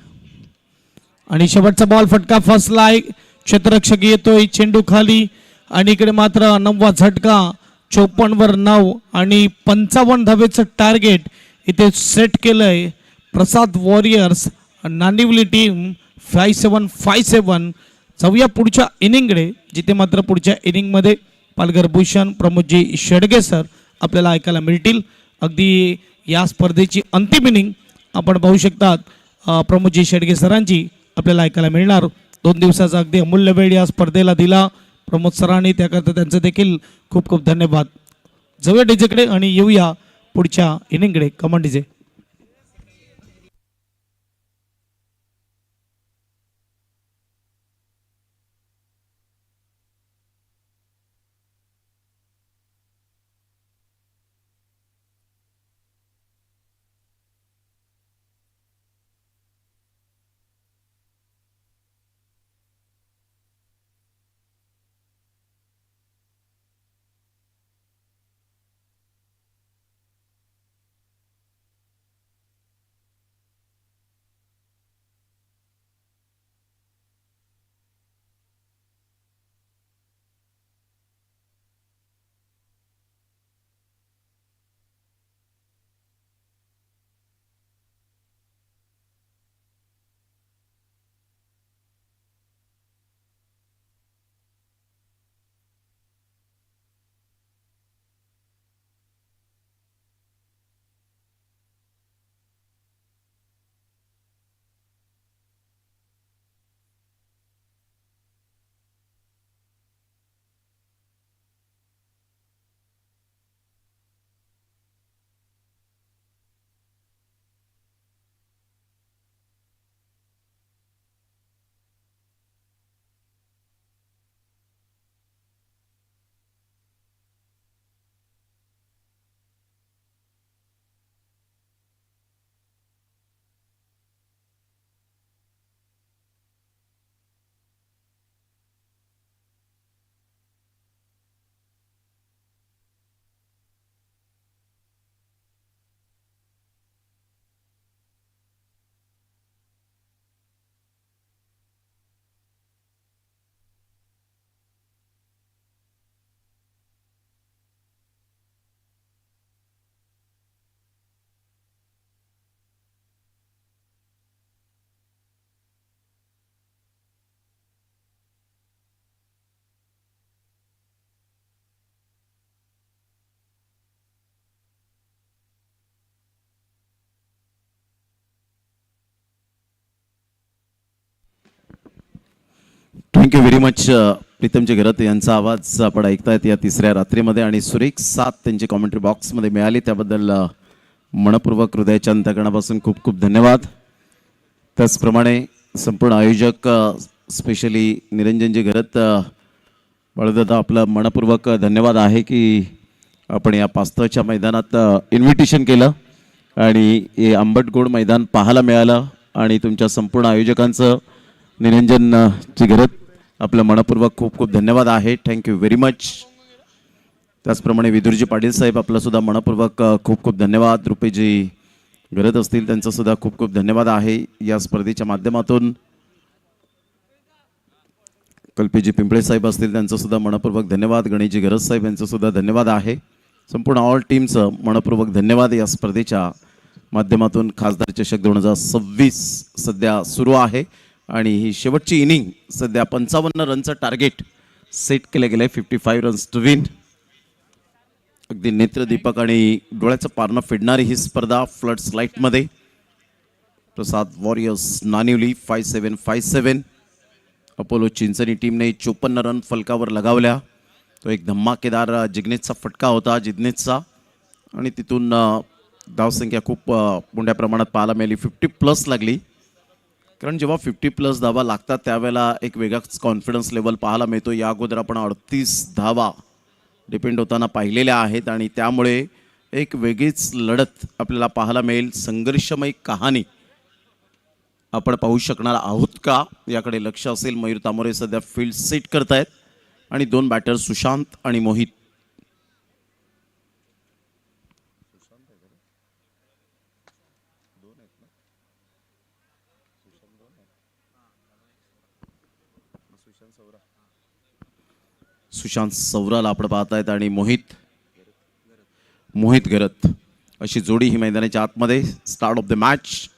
आणि शेवटचा बॉल फटका फसलाय. क्षेत्ररक्षक येतोय. चेंडू खाली आणि इकडे मात्र 9वा झटका 54-9 आणि 55 धावेचं टार्गेट इथे सेट केलंय. प्रसाद वॉरियर्स नांदिवली टीम 5757. जाऊया पुढच्या इनिंगकडे जिथे मात्र पुढच्या इनिंगमध्ये पालघर भूषण प्रमोदजी शेडगे सर आपल्याला ऐकायला मिळतील. अगदी या स्पर्धेची अंतिम इनिंग आपण पाहू शकतात. प्रमोदजी शेडगे सरांची आपल्याला ऐकायला मिळणार. 2 दिवसाचा अगदी अमूल्य वेळ या स्पर्धेला दिला प्रमोद सरांनी, त्याकरता त्यांचं देखील खूप खूप धन्यवाद. जाऊया डीजेकडे आणि येऊया पुढच्या इनिंगकडे. Command DJ. Thank you very much Pritamji Gharat यांचा आवाज आपण ऐकतायत या तिसऱ्या रात्रीमध्ये आणि सुरेख साथ त्यांची कॉमेंट्री बॉक्समध्ये मिळाली त्याबद्दल मनपूर्वक हृदयाच्या अंतकरणापासून खूप खूप धन्यवाद. त्याचप्रमाणे संपूर्ण आयोजक स्पेशली निरंजनजी घरत बाळदादा आपलं मनपूर्वक धन्यवाद आहे की आपण या पास्तवच्या मैदानात इन्व्हिटेशन केलं आणि हे आंबटगोड मैदान पाहायला मिळालं आणि तुमच्या संपूर्ण आयोजकांचं निरंजन जी घरत आपलं मनपूर्वक खूप खूप धन्यवाद आहे. Thank you very much. त्याचप्रमाणे विदुरजी पाटील साहेब आपलं सुद्धा मनपूर्वक खूप खूप धन्यवाद. रुपेजी गरज असतील त्यांचं सुद्धा खूप खूप धन्यवाद आहे या स्पर्धेच्या माध्यमातून. कल्पेजी पिंपळे साहेब असतील त्यांचं सुद्धा मनपूर्वक धन्यवाद. गणेशजी गरज साहेब यांचं सुद्धा धन्यवाद आहे. संपूर्ण ऑल टीमचं मनपूर्वक धन्यवाद. या स्पर्धेच्या माध्यमातून खासदार चषक 2026 सध्या सुरू आहे आणि ही शेवटची इनिंग. सध्या 55 रनचं टार्गेट सेट केलं गेलं आहे. 55 रन्स टू विन. अगदी नेत्रदीपक आणि डोळ्याचं पारणं फेडणारी ही स्पर्धा फ्लड्स लाईटमध्ये. प्रसाद वॉरियर्स नानिवली 5757. अपोलो चिंचणी टीमने 54 रन फलकावर लगावल्या. तो एक धमाकेदार जिग्नेशचा फटका होता जिग्नेशचा आणि तिथून धावसंख्या खूप मोठ्या प्रमाणात पाहायला मिळाली. 50+ लागली. कारण जेव्हा 50+ धावा लागतात त्यावेळेला एक वेगळाच कॉन्फिडन्स लेवल पाहायला मिळतो. या अगोदर आपण 38 धावा डिपेंड होताना पाहिलेल्या आहेत आणि त्यामुळे एक वेगळीच लढत आपल्याला पाहायला मिळेल. संघर्षमय कहाणी आपण पाहू शकणार आहोत का याकडे लक्ष असेल. मयूर तामोरे सध्या फील्ड सेट करतायत आणि 2 बॅटर सुशांत आणि मोहित. सुशांत सौराला आपण पाहतायत आणि मोहित गरत अशी जोडी ही मैदानाच्या आतमध्ये. Start of the match.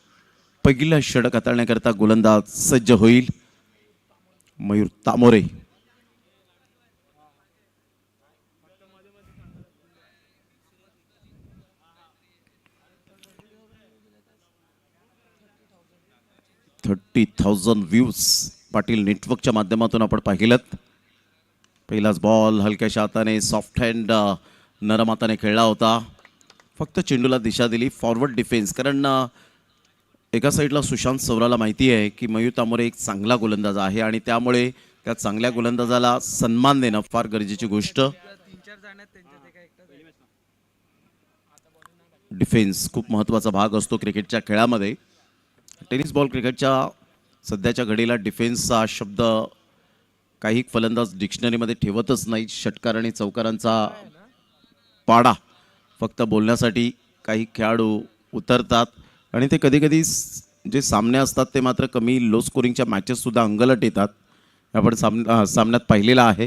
पहिलं षटक हाताळण्याकरता गोलंदाज सज्ज होईल मयूर तामोरे. $30,000 व्ह्यूज पाटील नेटवर्कच्या माध्यमातून आपण पाहिलं. पहिलाच बॉल हलक्याशा हाताने सॉफ्ट हँड नरम हाताने खेळला होता. फक्त चेंडूला दिशा दिली. Forward defence. कारण एका साईडला सुशांत सौराला माहिती आहे की मयूर तामोरे एक चांगला गोलंदाज आहे आणि त्यामुळे त्या चांगल्या गोलंदाजाला सन्मान देणं फार गरजेची गोष्ट. डिफेन्स खूप महत्त्वाचा भाग असतो क्रिकेटच्या खेळामध्ये. टेनिस बॉल क्रिकेटच्या सध्याच्या घडीला डिफेन्सचा शब्द काही फलंदाज डिक्शनरीमध्ये ठेवतच नाही. षटकार आणि चौकारांचा पाडा फक्त बोलण्यासाठी काही खेळाडू उतरतात आणि ते कधीकधी जे सामने असतात ते मात्र कमी लो स्कोरिंगच्या मॅचेससुद्धा अंगलट येतात. आपण सामन्यात पाहिलेला आहे.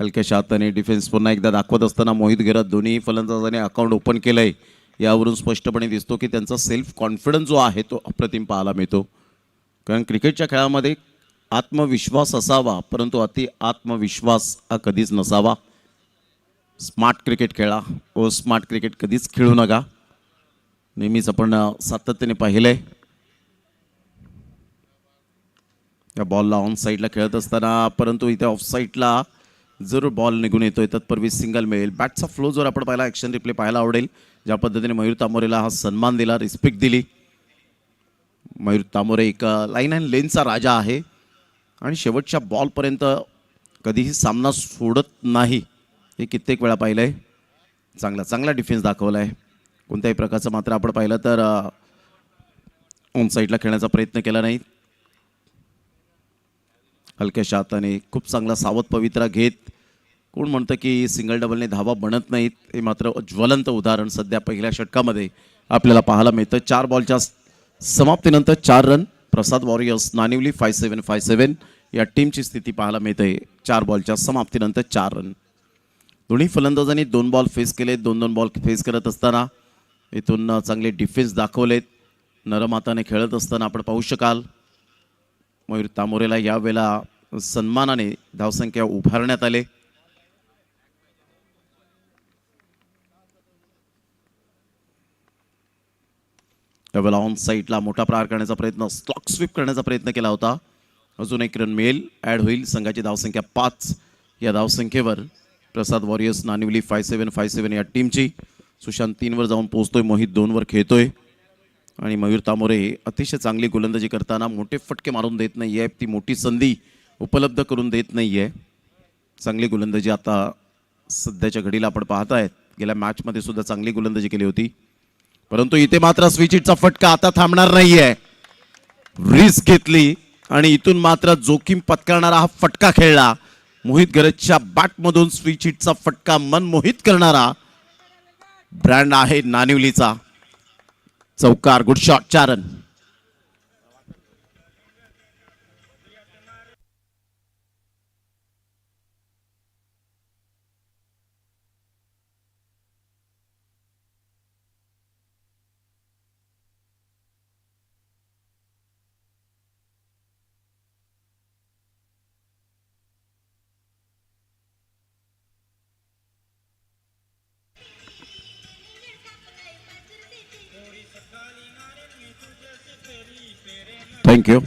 हलक्याशा हाताने डिफेन्स पुन्हा एकदा दाखवत असताना मोहित गरत दोन्ही फलंदाजाने अकाउंट ओपन केलं आहे. यावरून स्पष्टपणे दिसतो की त्यांचा सेल्फ कॉन्फिडन्स जो आहे तो अप्रतिम पाहायला मिळतो. कारण क्रिकेटच्या खेळामध्ये आत्मविश्वास असावा परंतु अति आत्मविश्वास हा कधीच नसावा. स्मार्ट क्रिकेट खेळा. स्मार्ट क्रिकेट कधीच खेळू नका. नेहमीच आपण सातत्याने पाहिलंय. या बॉलला ऑन साईडला खेळत असताना परंतु इथे ऑफ साईडला जरूर बॉल निघून येतोय. तत्पूर्वी सिंगल मिळेल. बॅटचा फ्लो जर आपण पाहिला ॲक्शन रिप्ले पाहायला आवडेल. ज्या पद्धतीने मयूर तामोरेला हा सन्मान दिला रिस्पेक्ट दिली. मयूर तामोरे एक लाईन अँड लेनचा राजा आहे आणि शेवटच्या बॉलपर्यंत कधीही सामना सोडत नाही. हे कित्येक वेळा पाहिलं आहे. चांगला डिफेन्स दाखवला आहे. कोणत्याही प्रकारचं मात्र आपण पाहिलं तर ऑन साईडला खेळण्याचा प्रयत्न केला नाही. हलक्याशा हाताने खूप चांगला सावध पवित्रा घेत. कोण म्हणतं की सिंगल डबलने धावा बनत नाहीत. हे मात्र ज्वलंत उदाहरण सध्या पहिल्या षटकामध्ये आपल्याला पाहायला मिळतं. 4 बॉलच्या समाप्तीनंतर 4 रन. प्रसाद वॉरियर्स नानिवली 5757 या टीमची स्थिती पाहायला मिळते. 4 बॉलच्या समाप्तीनंतर 4 रन. दोन्ही फलंदाजांनी 2 बॉल फेस केलेत. 2 बॉल फेस करत असताना इथून चांगले डिफेन्स दाखवलेत. नरम हाताने खेळत असताना आपण पाहू शकाल मयूर तामोरेला यावेळेला सन्मानाने धावसंख्या उभारण्यात आले. त्यावेळेला ऑन साईडला मोठा प्रहार करण्याचा प्रयत्न स्लॉक स्वीप करण्याचा प्रयत्न केला होता. अजून एक रन मिळेल. ॲड होईल. संघाची धावसंख्या 5. या धावसंख्येवर प्रसाद वॉरियर्स नानिवली 5757 या टीमची. सुशांत 3 वर जाऊन पोहोचतोय. मोहित 2 वर खेळतोय आणि मयूर तामोरे अतिशय चांगली गोलंदाजी करताना मोठे फटके मारून देत नाही आहे. ती मोठी संधी उपलब्ध करून देत नाही आहे. चांगली गोलंदाजी आता सध्याच्या घडीला आपण पाहतायत. गेल्या मॅचमध्ये सुद्धा चांगली गोलंदाजी केली होती परंतु इथे मात्र स्विच हिटचा फटका आता थांबणार नाहीये. रिस्क घेतली आणि इथून मात्र जोखीम पत्करणारा हा फटका खेळला. मोहित गरजच्या बॅटमधून स्विच हिटचा फटका मन मोहित करणारा ब्रँड आहे नानिवलीचा. चौकार, गुड शॉट, 4 रन. थँक्यू.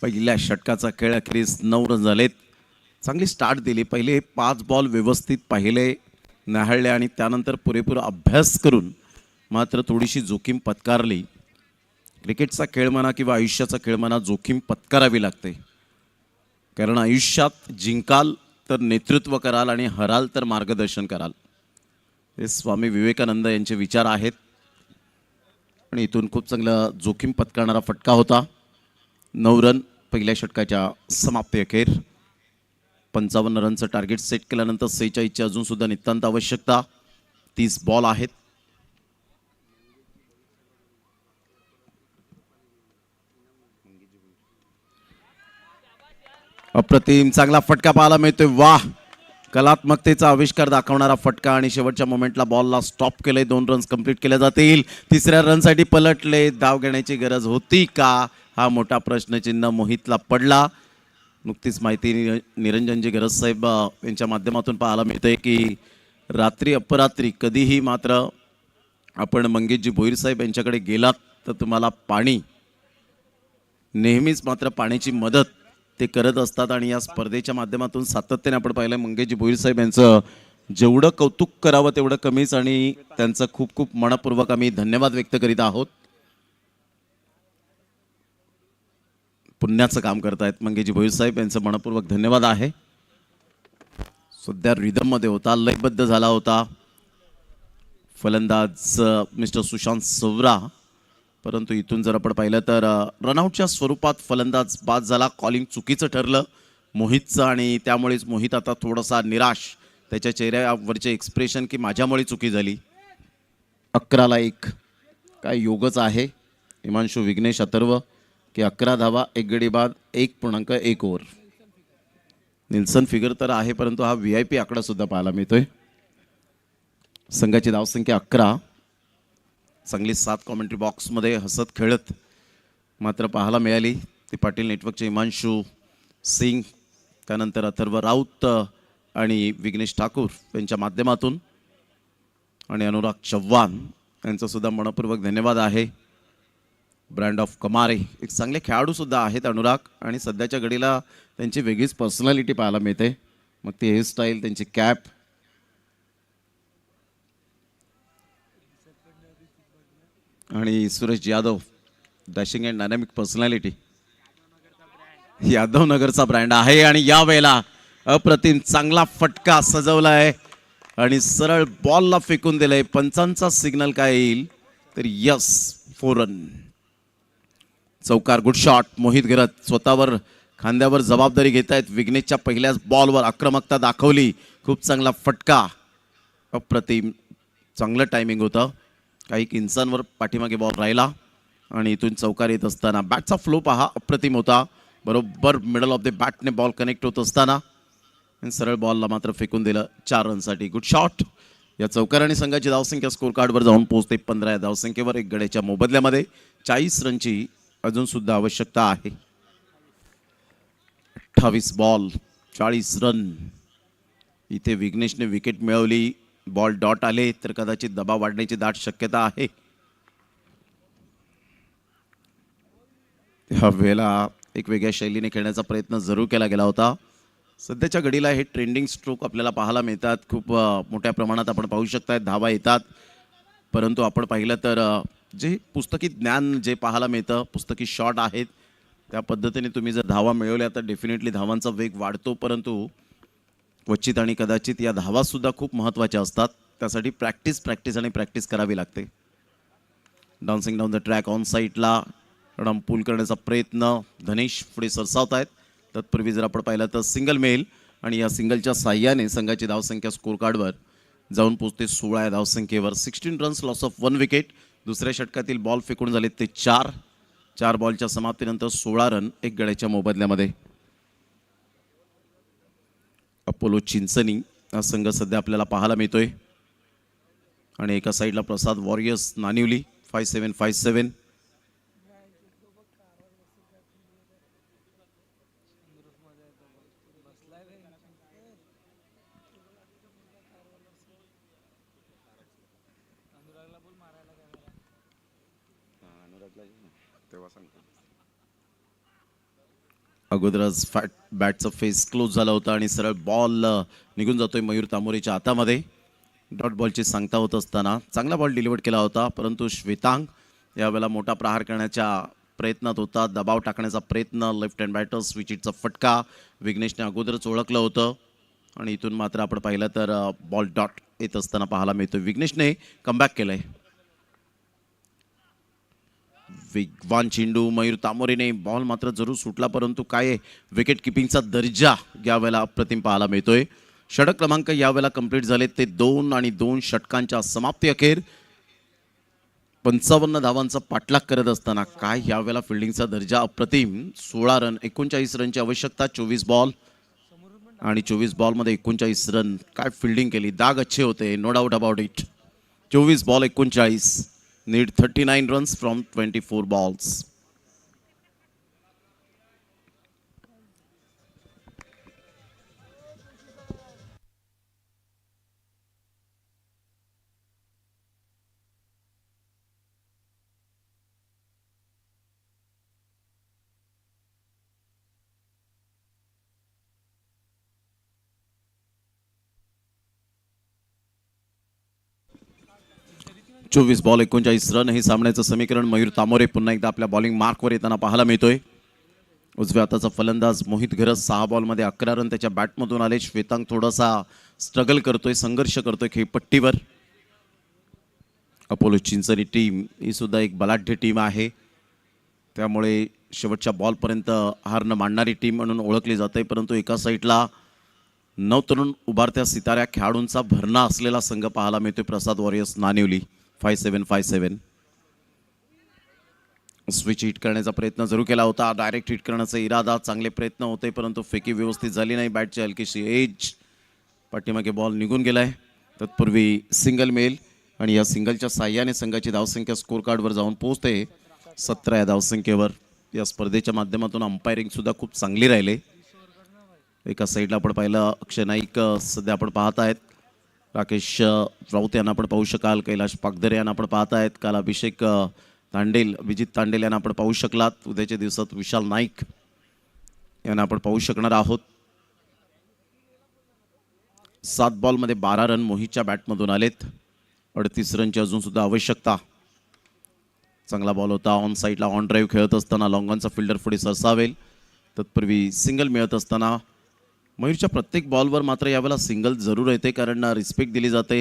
पहिल्या षटकाचा खेळ अखेरीस 9 रन झालेत. चांगली स्टार्ट दिली. पहिले 5 बॉल व्यवस्थित पाहिले, न्याहाळले आणि त्यानंतर पुरेपूर अभ्यास करून मात्र थोडीशी जोखीम पत्कारली. क्रिकेटचा खेळ म्हणा किंवा आयुष्याचा खेळ म्हणा, जोखीम पत्करावी लागते. कारण आयुष्यात जिंकाल तर नेतृत्व कराल आणि हराल तर मार्गदर्शन कराल. हे स्वामी विवेकानंद यांचे विचार आहेत. आणि इथून खूप चांगला जोखीम पत्करणारा फटका होता. 9 रन पहिल्या षटकाच्या समाप्ती अखेर. 55 रनचं टार्गेट सेट केल्यानंतर 46ची अजून सुद्धा नितांत आवश्यकता. 30 बॉल आहेत. अप्रतिम चांगला फटका पाहायला मिळतोय. वाह, कलात्मकतेचा आविष्कार दाखवणारा फटका आणि शेवटच्या मोमेंटला बॉलला स्टॉप केले. 2 रन्स कंप्लीट केले जातील. तिसऱ्या रनसाठी पलटले. धाव घेण्याची गरज होती का, हा मोठा प्रश्नचिन्ह मोहितला पडला. नुकतीच माहिती निरंजनजी गरज साहेब यांच्या माध्यमातून पाहायला मिळते की रात्री अपरात्री कधीही मात्र आपण मंगेशजी भोईर साहेब यांच्याकडे गेलात तर तुम्हाला पाणी, नेहमीच मात्र पाण्याची मदत ते करत असतात. आणि या स्पर्धेच्या माध्यमातून सातत्याने आपण पाहिलं मंगेशजी भोईर साहेब यांचं जेवढं कौतुक करावं तेवढं कमीच. आणि त्यांचं खूप खूप मनपूर्वक आम्ही धन्यवाद व्यक्त करीत आहोत. पुण्याचं काम करतायत मंगेशजी भोईर साहेब, यांचं मनपूर्वक धन्यवाद आहे. सध्या रिदममध्ये होता, लयबद्ध झाला होता फलंदाज मिस्टर सुशांत सवरा. परंतु इथून जर आपण पाहिलं तर रनआउटच्या स्वरूपात फलंदाज बाद झाला. कॉलिंग चुकीचं ठरलं मोहितचं आणि त्यामुळेच मोहित आता थोडासा निराश. त्याच्या चेहऱ्यावरचे एक्सप्रेशन की माझ्यामुळे चुकी झाली. 11ला 1 काय योगच आहे. हिमांशू विघ्नेश अथर्व की 11 धावा 1 गडी बाद 1.1 ओव्हर. निल्सन फिगर तर आहे परंतु हा VIP आकडा सुद्धा पाहायला मिळतोय. संघाची धावसंख्या 11. चांगली 7 कॉमेंट्री बॉक्समध्ये हसत खेळत मात्र पाहायला मिळाली. ती पाटील नेटवर्कचे हिमांशू सिंग, त्यानंतर अथर्व राऊत आणि विघ्नेश ठाकूर यांच्या माध्यमातून आणि अनुराग चव्हाण यांचा सुद्धा मनपूर्वक धन्यवाद आहे. ब्रँड ऑफ कमारे एक चांगले खेळाडू सुद्धा आहेत अनुराग. आणि सध्याच्या घडीला त्यांची वेगळीच पर्सनॅलिटी पाहायला मिळते. मग ती हेअरस्टाईल, त्यांची कॅप. आणि Suresh Yadav, dashing and dynamic personality, Yadav नगरचा ब्रँड आहे. आणि या वेळेला अप्रतिम चांगला फटका सजवला आहे आणि सरळ बॉलला फेकून दिलंय. पंचांचा सिग्नल काय येईल तर यस, 4 रन. चौकार, गुड शॉट. मोहित गरत स्वतःवर खांद्यावर जबाबदारी घेत आहेत. विघ्नेशच्या पहिल्याच बॉलवर आक्रमकता दाखवली. खूप चांगला फटका. अप्रतिम चांगलं टायमिंग होतं. काही किंचांवर पाठीमागे बॉल राहिला आणि इथून चौकार येत असताना बॅटचा फ्लो पहा, अप्रतिम होता. बरोबर मिडल ऑफ द बॅटने बॉल कनेक्ट होत असताना सरळ बॉलला मात्र फेकून दिलं 4 रनसाठी. Good shot. या चौकाराने संघाची धावसंख्या स्कोर कार्डवर जाऊन पोहोचते 15 या धावसंख्येवर. 1 गड्याच्या मोबदल्यामध्ये 40 रनची अजून सुद्धा आवश्यकता आहे. 28 बॉल 40 रन. इथे विघ्नेशने विकेट मिळवली. बॉल डॉट आले तर कदाचित दबाव वाढण्याची दाट शक्यता आहे. ह्या वेळेला एक वेगळ्या शैलीने खेळण्याचा प्रयत्न जरूर केला गेला होता. सध्याच्या घडीला हे ट्रेंडिंग स्ट्रोक आपल्याला पाहायला मिळतात. खूप मोठ्या प्रमाणात आपण पाहू शकता धावा येतात. परंतु आपण पाहिलं तर जे पुस्तकी ज्ञान जे पाहायला मिळतं, पुस्तकी शॉट आहेत, त्या पद्धतीने तुम्ही जर धावा मिळवल्या तर डेफिनेटली धावांचा वेग वाढतो. परंतु क्वचित आणि कदाचित या धावासुद्धा खूप महत्त्वाच्या असतात. त्यासाठी प्रॅक्टिस आणि प्रॅक्टिस करावी लागते. Dancing down the track on साईडला रनपूल करण्याचा प्रयत्न धनेश पुढे सरसावत आहेत. तत्पूर्वी जर आपण पाहिलं तर सिंगल मेल आणि या सिंगलच्या साह्याने संघाची धावसंख्या स्कोर कार्डवर जाऊन पोहोचते 16 या धावसंख्येवर. 16 रन्स लॉस ऑफ 1 विकेट. दुसऱ्या षटकातील बॉल फेकून झाले ते 4 बॉलच्या समाप्तीनंतर 16 रन 1 गड्याच्या मोबदल्यामध्ये. अपोलो चिंचणी हा संघ सध्या आपल्याला पाहायला मिळतोय आणि एका साईडला प्रसाद वॉरियर्स नानिवली 5757. अगोदरच बॅटचा फेस क्लोज झाला होता आणि सरळ बॉल निघून जातोय मयूर तामोरेच्या हातामध्ये. डॉट बॉलची सांगता होत असताना चांगला बॉल डिलिव्हर केला होता, परंतु श्वेतांग यावेळेला मोठा प्रहार करण्याच्या प्रयत्नात होता. दबाव टाकण्याचा प्रयत्न, लेफ्ट हँड बॅटर स्विच हिटचा फटका विघ्नेशने अगोदरच ओळखलं होतं आणि इथून मात्र आपण पाहिलं तर बॉल डॉट येत असताना पाहायला मिळतो. विघ्नेशने कमबॅक केलंय. वेगवान चेंडू मयूर तामोरेने, बॉल मात्र जरूर सुटला, परंतु काय विकेट किपिंगचा दर्जा यावेळेला अप्रतिम पाहायला मिळतोय. षटक क्रमांक यावेळेला कंप्लीट झाले ते 2 आणि 2 षटकांच्या समाप्ती अखेर 55 धावांचा पाठलाग करत असताना काय यावेळेला फिल्डिंगचा दर्जा अप्रतिम. 16 रन 39 रनची आवश्यकता. 24 बॉल आणि 24 बॉलमध्ये 39 रन. काय फिल्डिंग केली, दाग अच्छे होते, no doubt about it. 24 ball 39, need 39 runs from 24 balls. चोवीस बॉल 39 रन हे सामन्याचं समीकरण. मयूर तामोरे पुन्हा एकदा आपल्या बॉलिंग मार्कवर येताना पाहायला मिळतोय. उजव्या हाताचा फलंदाज मोहित घरस 6 बॉलमध्ये 11 रन त्याच्या बॅटमधून आले. श्वेतांग थोडासा स्ट्रगल करतोय, संघर्ष करतोय खेळपट्टीवर. अपोलो चिंचणी टीम ही सुद्धा एक बलाढ्य टीम आहे, त्यामुळे शेवटच्या बॉलपर्यंत हार न मानणारी टीम म्हणून ओळखली जाते. परंतु एका साईडला नवतरुण उभारत्या सिताऱ्या खेळाडूंचा भरणा असलेला संघ पाहायला मिळतोय प्रसाद वॉरियर्स नानिवली 5757. स्विच हिट करण्याचा प्रयत्न जरूर केला होता, डायरेक्ट हिट करण्याचा इरादा, चांगले प्रयत्न होते, परंतु फेकी व्यवस्थित झाली नाही. बॅटची हलकीशी एज, पाठीमागे बॉल निघून गेलाय. तत्पूर्वी सिंगल मेल आणि या सिंगलच्या साह्याने संघाची धावसंख्या स्कोर कार्डवर जाऊन पोहोचते 17 या धावसंख्येवर. या स्पर्धेच्या माध्यमातून अंपायरिंग सुद्धा खूप चांगली राहिले. एका साईडला आपण पाहिलं अक्षय नाईक सध्या आपण पाहत आहेत, राकेश राऊत यांना आपण पाहू शकाल, कैलाश पागदरे यांना आपण पाहत आहेत, काल अभिषेक तांडेल, अभिजित तांडेल यांना आपण पाहू शकलात. उद्याच्या दिवसात विशाल नाईक यांना आपण पाहू शकणार आहोत. 7 बॉलमध्ये 12 रन मोहितच्या बॅटमधून आलेत. 38 रनची अजून सुद्धा आवश्यकता. चांगला बॉल होता. ऑन साईडला ऑन ड्राईव्ह खेळत असताना लॉंगॉनचा फिल्डर पुढे सरसावेल. तत्पूर्वी सिंगल मिळत असताना मयूरच्या प्रत्येक बॉलवर मात्र यावेळेला सिंगल जरूर येते, कारण रिस्पेक्ट दिली जाते.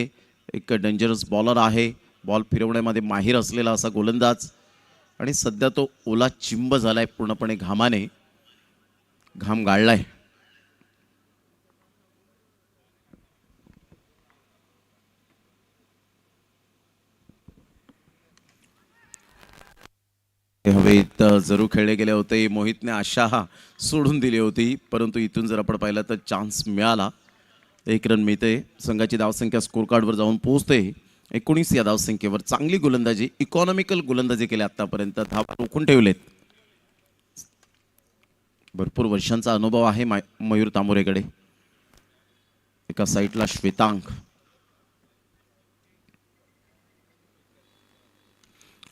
एक डेंजरस बॉलर आहे, बॉल फिरवण्यामध्ये माहीर असलेला असा गोलंदाज, आणि सध्या तो ओला चिंब झालाय पूर्णपणे, घामाने घाम गाळलाय. हवेत जरूर खेळले गेले होते. मोहितने आशा सोडून दिली होती, परंतु इथून जर आपण पाहिलं तर चान्स मिळाला. 1 रन मिळते. संघाची धावसंख्या स्कोर कार्डवर जाऊन पोहोचते 19 या धावसंख्येवर. चांगली गोलंदाजी, इकॉनॉमिकल गोलंदाजी केली आतापर्यंत, धावा रोखून ठेवलेत. भरपूर वर्षांचा अनुभव आहे मयूर तामोरेकडे. एका साईडला श्वेतांग,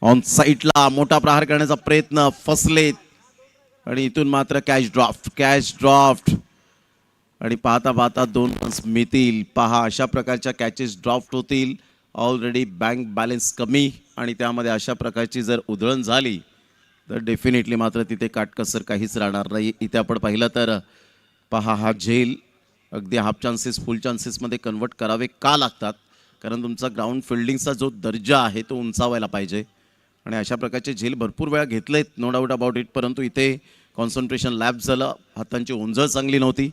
ऑन साईडला मोठा प्रहार करण्याचा प्रयत्न, फसलेत, आणि इथून मात्र कॅच ड्राफ्ट आणि पाहता पाहता 2 रन्स मिळतील. पहा, अशा प्रकारच्या कॅचेस ड्राफ्ट होतील. ऑलरेडी बँक बॅलन्स कमी, आणि त्यामध्ये अशा प्रकारची जर उधळण झाली तर डेफिनेटली मात्र तिथे काटकसर काहीच राहणार नाही. इथे आपण पाहिलं तर पहा, हा झेल अगदी हाफ चान्सेस फुल चान्सेसमध्ये कन्वर्ट करावे का लागतात, कारण तुमचा ग्राउंड फिल्डिंगचा जो दर्जा आहे तो उंचावायला पाहिजे. आणि अशा प्रकारचे झेल भरपूर वेळा घेतलेत, नो डाऊट अबाउट इट, परंतु इथे कॉन्सन्ट्रेशन लॅप्स झालं, हातांची ओंजळ चांगली नव्हती.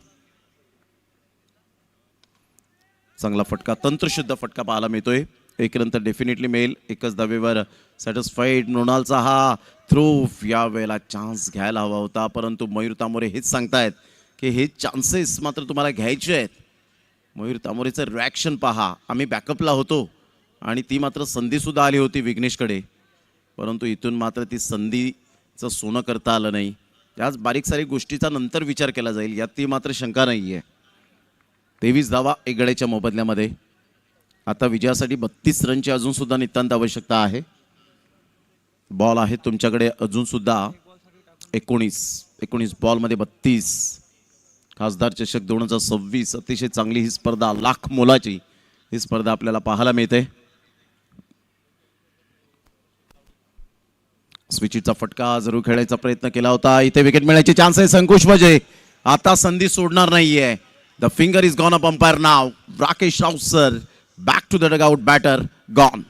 चांगला फटका, तंत्रशुद्ध फटका पाहायला मिळतोय. एक नंतर डेफिनेटली मिळेल. एकच धावेवर सॅटिस्फाईड. मृणालचा हा थ्रो यावेळेला चान्स घ्यायला हवा होता, परंतु मयूर तामोरे हेच सांगतायत की हे चान्सेस मात्र तुम्हाला घ्यायचे आहेत. मयूर तामोरेचं रिॲक्शन पहा. आम्ही बॅकअपला होतो आणि ती मात्र संधीसुद्धा आली होती विघ्नेशकडे, परंतु इथून मात्र ती संधीचं सोनं करता आलं नाही. याच बारीक सारीक गोष्टीचा नंतर विचार केला जाईल, यात ती मात्र शंका नाही आहे. 23 धावा एक गड्याच्या मोबदल्यामध्ये. आता विजयासाठी 32 रनची अजूनसुद्धा नितांत आवश्यकता आहे. बॉल आहे तुमच्याकडे अजूनसुद्धा 19 बॉलमध्ये 32. खासदार चषक 2026 अतिशय चांगली ही स्पर्धा, लाख मोलाची ही स्पर्धा आपल्याला पाहायला मिळते. स्विचचा फटका जरूर खेळायचा प्रयत्न केला होता. इथे विकेट मिळण्याची चान्स आहे. अंकुश वजे आता संधी सोडणार नाहीये. The finger is gone up umpire नाव. Rakesh Rausar back to the dugout. Batter gone.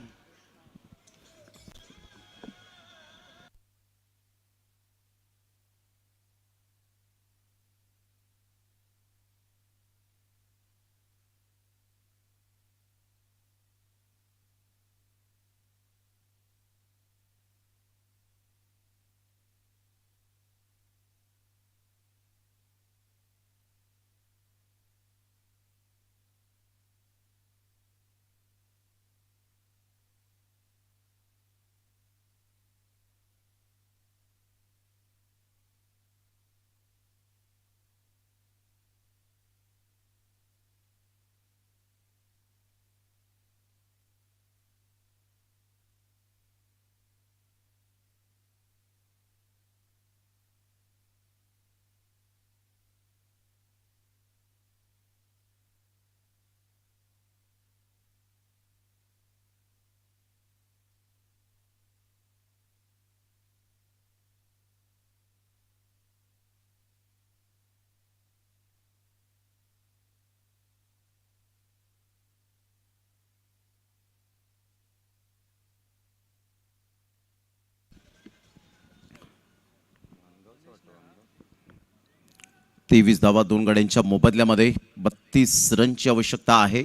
तेवीस धावा 2 गड्यांच्या मोबदल्यामध्ये. 32 रनची आवश्यकता आहे.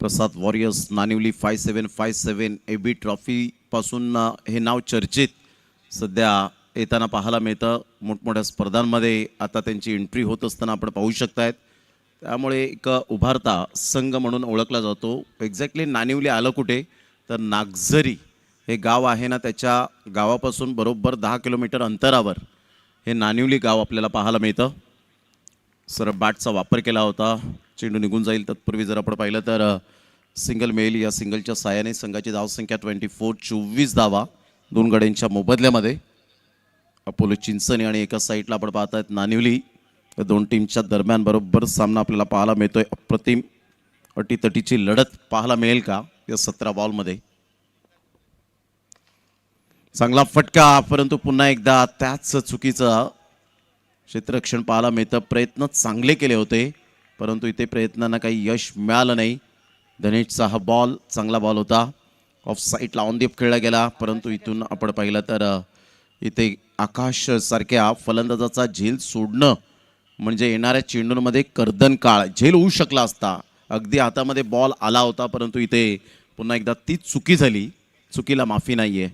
Prasad warriors Nanivali 5757 AB trophy पासून हे नाव चर्चेत सध्या येताना पाहायला मिळतं. मोठमोठ्या स्पर्धांमध्ये आता त्यांची एंट्री होत असताना आपण पाहू शकतायत. त्यामुळे एक उभारता संघ म्हणून ओळखला जातो. एक्झॅक्टली नानिवली आलं कुठे तर नागझरी हे गाव आहे ना, त्याच्या गावापासून बरोबर 10 किलोमीटर अंतरावर हे नानिवली गाव आपल्याला पाहायला मिळतं. सर बॅटचा वापर केला होता. चेंडू निघून जाईल तत्पूर्वी जर आपण पाहिलं तर सिंगल मिळेल. या सिंगलच्या साहाय्याने संघाची धावसंख्या 24 धावा 2 गड्यांच्या मोबदल्यामध्ये. अपोलो चिंचणी आणि एका साईडला आपण पाहतायत नानिवली. या दोन टीमच्या दरम्यान बरोबर सामना आपल्याला पाहायला मिळतोय. अप्रतिम अटीतटीची लढत पाहायला मिळेल का या 17 बॉलमध्ये. चांगला फटका, परंतु पुन्हा एकदा त्याच चुकीचं क्षेत्ररक्षण पाहायला मिळतं. प्रयत्न चांगले केले होते, परंतु इथे प्रयत्नांना काही यश मिळालं नाही. धनेशचा हा बॉल चांगला बॉल होता. ऑफ साईडला ऑन दी अप खेळला गेला, परंतु इथून आपण पाहिलं तर इथे आकाश सारख्या फलंदाजाचा झेल सोडणं म्हणजे येणाऱ्या चेंडूंमध्ये कर्दन काळ झेल होऊ शकला असता. अगदी हातामध्ये बॉल आला होता, परंतु इथे पुन्हा एकदा ती चुकी झाली. चुकीला माफी नाहीये.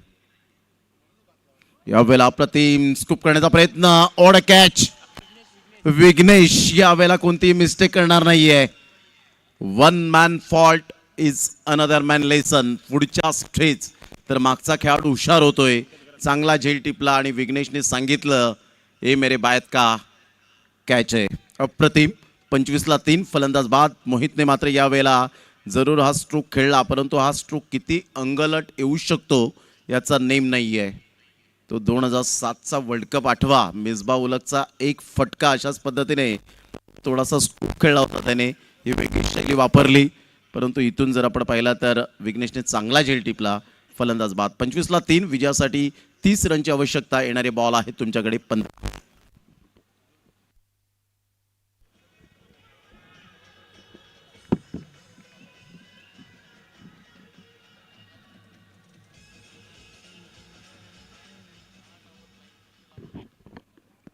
यावेळेला अप्रतिम स्कूप करण्याचा प्रयत्न. Odd catch. विघ्नेश यावेळेला कोणतीही मिस्टेक करणार नाहीये. One man fault is another man lesson. पुढच्या स्ट्रेच तर मागचा खेळाडू हुशार होतोय. चांगला झेल टिपला आणि विघ्नेशने सांगितलं ए मेरे बायत का कॅच आहे. अप्रतिम. 25ला 3 फलंदाज बाद. मोहितने मात्र यावेळेला जरूर हा स्ट्रोक खेळला, परंतु हा स्ट्रोक किती अंगलट येऊ शकतो याचा नेम नाही आहे. तो 2007चा वर्ल्ड कप आठवा. मिसबा उलगचा एक फटका अशाच पद्धतीने थोडासा स्कूप खेळला होता त्याने. ही वेगळी शैली वापरली, परंतु इथून जर आपण पाहिला तर विघ्नेशने चांगला झेल टिपला. फलंदाज बाद. 25ला 3. विजयासाठी 30 रनची आवश्यकता. येणारे बॉल आहेत तुमच्याकडे 15.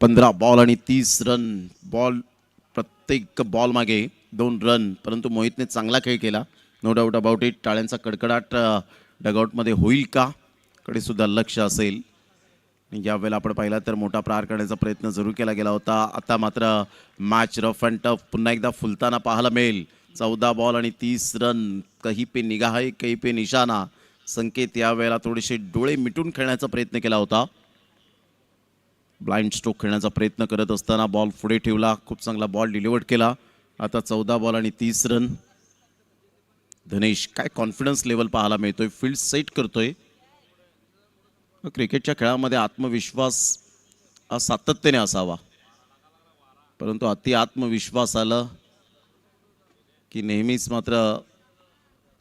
15 बॉल आणि 30 रन. बॉल प्रत्येक बॉल मागे 2 रन, परंतु मोहितने चांगला खेळ केला, नो डाऊट अबाउट इट. टाळ्यांचा कडकडाट डगआउटमध्ये होईल का कडे सुद्धा लक्ष असेल. यावेळेला आपण पाहिला तर मोठा प्रहार करण्याचा प्रयत्न जरूर केला गेला होता. आता मात्र मॅच रफ अँड टफ पुन्हा एकदा फुलताना पाहायला मिळेल. 14 बॉल आणि 30 रन. कहीं पे निगाह है कहीं पे निशाणा. संकेत यावेळेला थोडेसे डोळे मिटून खेळण्याचा प्रयत्न केला होता. ब्लाइंड स्ट्रोक खेळण्याचा प्रयत्न करत असताना बॉल पुढे ठेवला, खूप चांगला बॉल डिलिव्हर्ड केला. आता 14 बॉल आणि 30 रन. धनेश काय कॉन्फिडन्स लेवल पाहायला मिळतोय, फील्ड सेट करतोय. क्रिकेटच्या खेळामध्ये आत्मविश्वास हा सातत्याने असावा, परंतु अति आत्मविश्वास आलं की नेहमीच मात्र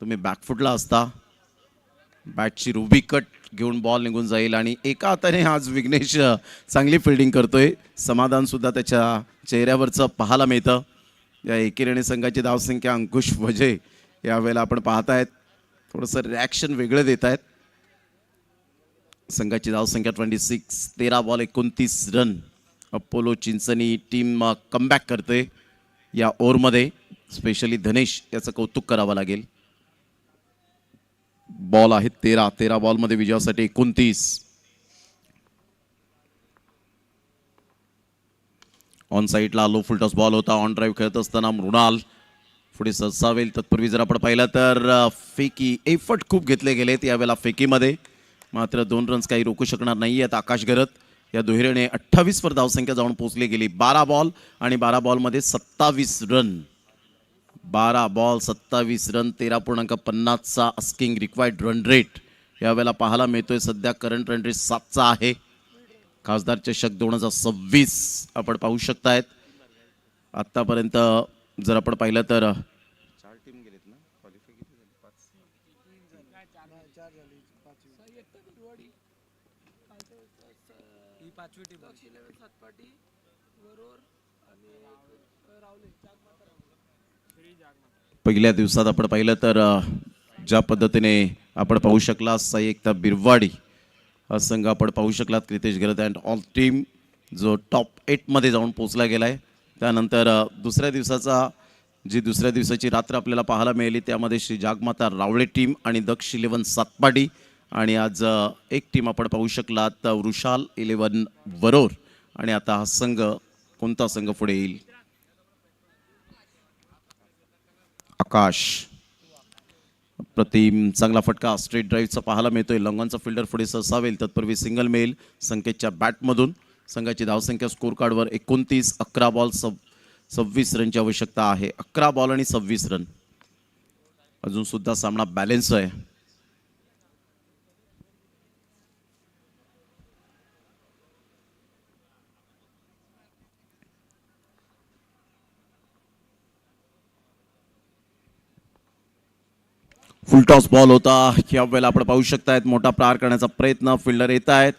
तुम्ही बॅकफुटला असता. बॅटची रुबी कट घेऊन बॉल निघून जाईल आणि एका हाताने आज विघ्नेश चांगली फिल्डिंग करतोय. समाधान सुद्धा त्याच्या चेहऱ्यावरचं पाहायला मिळतं. या एकेरी संघाची धावसंख्या अंकुश वजे यावेळेला आपण पाहतायत थोडंसं रिॲक्शन वेगळं देत आहेत. संघाची धावसंख्या 26. 13 ball 29 run. Apollo Chinchani team comeback करते या ओव्हरमध्ये. स्पेशली धनेश याचं कौतुक करावं लागेल. बॉल आहेत 13 बॉलमध्ये विजयासाठी 29. ऑन साईडला लो फुलटॉस बॉल होता. ऑन ड्राईव्ह खेळत असताना मृणाल पुढे सरसावेल. तत्पूर्वी जर आपण पाहिलं तर फेकी एफर्ट खूप घेतले गेलेत यावेळेला फेकीमध्ये, मात्र 2 रन्स काही रोखू शकणार नाही आहेत. आकाश गरत या दुहेरीने 28 वर धावसंख्या जाऊन पोहोचली गेली. 12 बॉल आणि 12 बॉलमध्ये 27 रन. 12 ball 27 run. 13.50चा अस्किंग रिक्वायर्ड रन रेट यावेळेला पाहायला मिळतोय. सध्या करंट रन रेट 7चा आहे. खासदार चषक 2026 आपण पाहू शकतायत. आत्तापर्यंत जर आपण पाहिलं तर 4 टीम गेलेत ना, क्वालिफाय किती झाली? 5 पहिल्या दिवसात आपण पाहिलं तर ज्या पद्धतीने आपण पाहू शकला एकता बिरवाडी हा संघ आपण पाहू शकलात. क्रितेश गरत अँड ऑल टीम जो टॉप 8 मध्ये जाऊन पोहोचला गेलाय. त्यानंतर दुसऱ्या दिवसाची रात्र आपल्याला पाहायला मिळाली. त्यामध्ये श्री जागमाता रावळे टीम आणि दक्ष 11 सातपाडी. आणि आज एक टीम आपण पाहू शकलात वृषाल 11 वरोर. आणि आता हा संघ कोणता संघ पुढे येईल? आकाश प्रतिम चांगला फटका स्ट्रेट ड्राईव्हचा पाहायला मिळतोय. लॉंगॉनचा फिल्डर पुढे सरसावेल. तत्पूर्वी सिंगल मेल संकेतच्या बॅटमधून. संघाची धावसंख्या स्कोर कार्डवर 29. 11 बॉल 26 रनची आवश्यकता आहे. 11 बॉल आणि 26 रन. अजून सुद्धा सामना बॅलेन्स आहे. फुलटॉस बॉल होता. यावेळेला आपण पाहू शकतायत मोठा प्रहार करण्याचा प्रयत्न फिल्डर येत आहेत,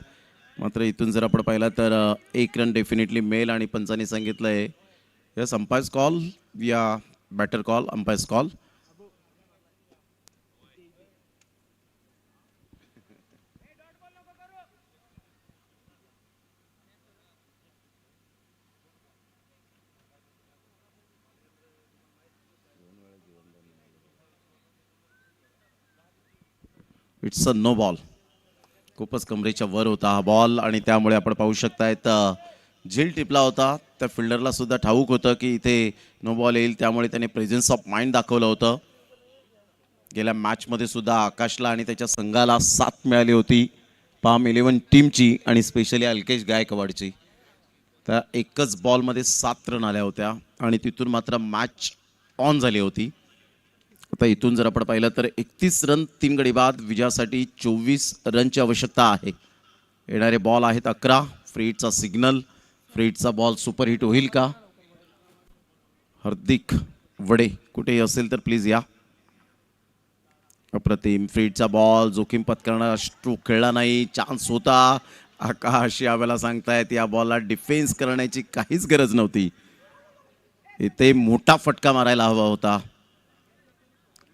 मात्र इथून जर आपण पाहिला तर 1 रन डेफिनेटली मेल. आणि पंचांनी सांगितलंय यस अंपायर्स कॉल या batter call. Umpire's call. It's a no ball. खूपच कमरेच्या वर होता हा बॉल आणि त्यामुळे आपण पाहू शकतायत झील टिपला होता. त्या फिल्डरला सुद्धा ठाऊक होतं की इथे नो बॉल येईल, त्यामुळे त्याने प्रेझेन्स ऑफ माइंड दाखवलं होतं. गेल्या मॅचमध्ये सुद्धा आकाशला आणि त्याच्या संघाला साथ मिळाली होती पाम 11 टीमची आणि स्पेशली अल्केश गायकवाडची. त्या एकच बॉलमध्ये 7 रन आल्या होत्या आणि तिथून मात्र मॅच ऑन झाली होती. आता इथून जर आपण पाहिलं तर 31 रन 3 गडी बाद. विजयासाठी 24 रनची आवश्यकता आहे. येणारे बॉल आहेत 11. फ्रीटचा सिग्नल. फ्रीटचा बॉल सुपर हिट होईल का? हार्दिक वडे कुठेही असेल तर प्लीज या. अप्रतिम फ्रीटचा बॉल. जोखीम पत्करणारा स्ट्रोक खेळला नाही. चान्स होता. आकाश यावेळेला सांगतायत या बॉलला डिफेन्स करण्याची काहीच गरज नव्हती. इथे मोठा फटका मारायला हवा होता,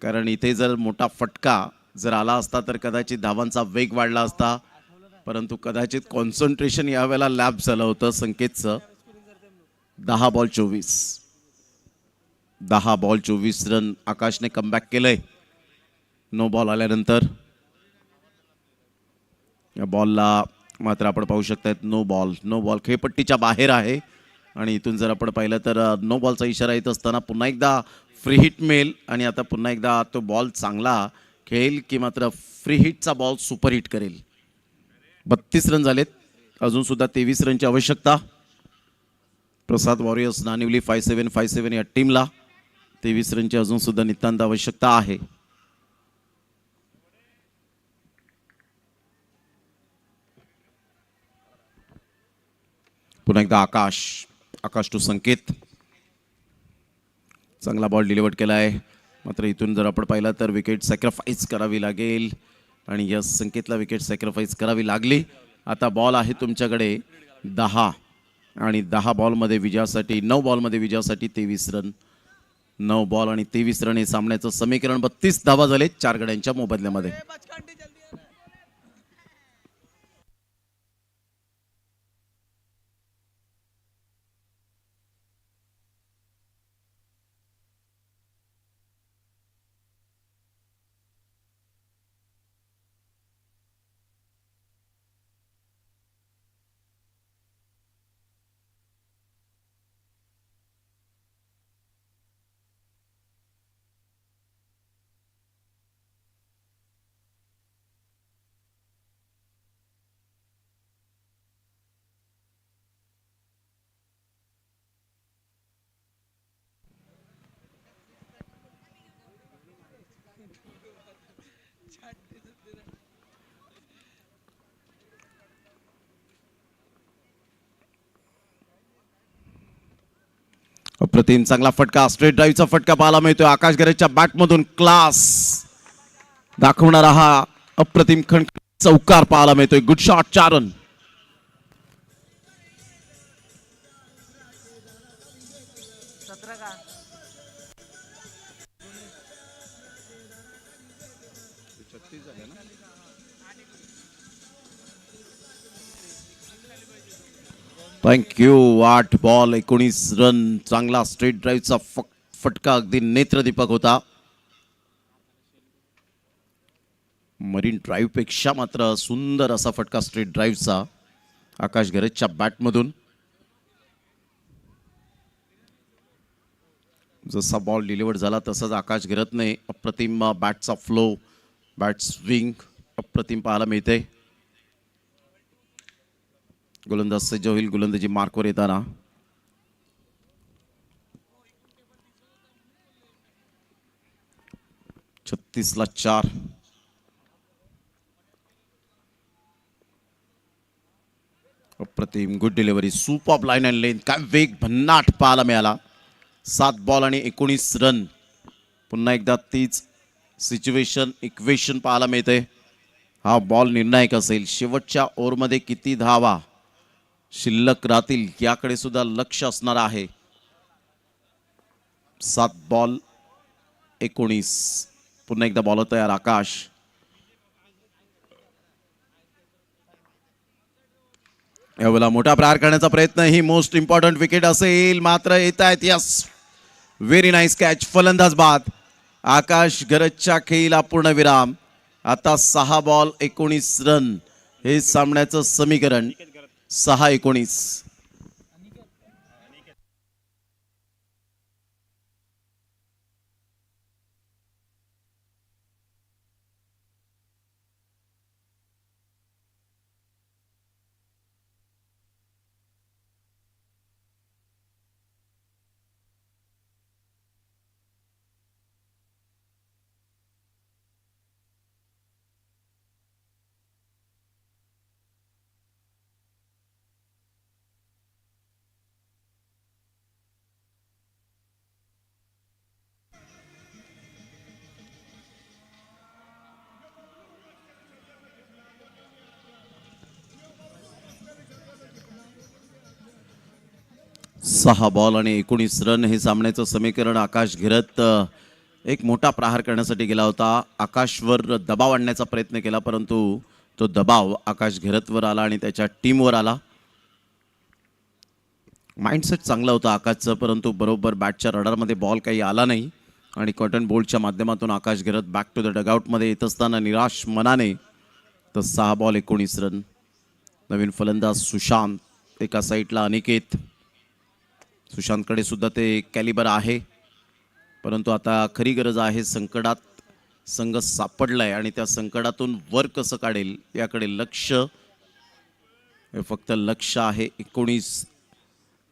कारण इथे जर मोठा फटका जर आला असता तर कदाचित धावांचा वेग वाढला असता. परंतु कदाचित कॉन्सन्ट्रेशन यावेळेला लॅप झालं होतं संकेतचं. 10 बॉल 24 रन आकाशने कमबॅक केलंय. नो बॉल आल्यानंतर या बॉलला मात्र आपण पाहू शकतायत नो बॉल खेळपट्टीच्या बाहेर आहे आणि इथून जर आपण पाहिलं तर नो बॉलचा इशारा येत असताना पुन्हा एकदा फ्री हिट मिळेल आणि आता पुन्हा एकदा तो बॉल चांगला खेळेल की मात्र फ्री हिटचा बॉल सुपर हिट करेल. 32 रन झालेत, अजून सुद्धा 23 रनची आवश्यकता. प्रसाद वॉरियर्स नानिवली 5-7 या टीमला 23 रनची अजून सुद्धा नितांत आवश्यकता आहे. पुन्हा एकदा आकाश टू संकेत. चांगला बॉल डिलिव्हर केला आहे, मात्र इथून जर आपण पाहिलं तर विकेट सॅक्रिफाईस करावी लागेल आणि या संकेतला विकेट सॅक्रिफाईस करावी लागली. आता बॉल आहे तुमच्याकडे 10 आणि 10 बॉलमध्ये विजयासाठी 9 बॉलमध्ये विजयासाठी 23 रन. 9 बॉल आणि 23 रन हे सामन्याचं समीकरण. 32 धावा झाले 4 गड्यांच्या मोबदल्यामध्ये. अप्रतिम चांगला फटका, स्ट्रेट ड्राईव्हचा फटका पाहायला मिळतोय. आकाश गरजच्या बॅटमधून क्लास दाखवणारा हा अप्रतिम चौकार पाहायला मिळतोय. Good shot, 4 run. Thank you. 8 ball 19 run. चांगला स्ट्रेट ड्राईव्हचा फटका अगदी नेत्रदीपक होता. मरीन ड्राईव्ह पेक्षा मात्र सुंदर असा फटका स्ट्रेट ड्राईव्हचा आकाश गरजच्या बॅटमधून. जसा बॉल डिलिव्हर झाला तसाच आकाश गरजने अप्रतिम बॅटचा फ्लो, बॅट स्विंग अप्रतिम पाहायला मिळते. गोलंदाज सज्ज होईल गोलंदाजी मार्कवर येताना. ला 4. अप्रतिम good delivery, super line and length. काय वेग भन्नाट पाहायला मिळाला. 7 बॉल आणि 19 रन. पुन्हा एकदा तीच सिच्युएशन इक्वेशन पाहायला मिळते. हा बॉल निर्णायक असेल. शेवटच्या ओव्हरमध्ये किती धावा शिल्लक राहतील याकडे सुद्धा लक्ष असणार आहे. 7 बॉल 19. पुन्हा एकदा बॉल तयार आकाश. यावेळेला मोठा प्रहार करण्याचा प्रयत्न, ही मोस्ट इम्पॉर्टंट विकेट असेल. मात्र येत आहेत. Yes, very nice catch. फलंदाज बाद. आकाश गरजच्या खेळीला पूर्ण विराम. आता 6 बॉल 19 रन हे सामन्याचं समीकरण. 6-19. सहा बॉल आणि 19 रन हे सामन्याचं समीकरण. आकाश घिरत एक मोठा प्रहार करण्यासाठी गेला होता. आकाशवर दबाव आणण्याचा प्रयत्न केला, परंतु तो दबाव आकाश घेरतवर आला आणि त्याच्या टीमवर आला. माइंडसेट चांगला होता आकाशचं, परंतु बरोबर बॅटच्या रडारमध्ये बॉल काही आला नाही आणि कॉटन बोल्टच्या माध्यमातून आकाश घेरत बॅक टू द डगआउटमध्ये येत असताना निराश मनाने तर 6 बॉल 19 रन. नवीन फलंदाज सुशांत, एका साईडला अनिकेत. सुशांतकडे सुद्धा ते कॅलिबर आहे, परंतु आता खरी गरज आहे, संकटात संघ सापडलाय आणि त्या संकटातून वर कसं काढेल याकडे लक्ष. हे फक्त लक्ष आहे. 19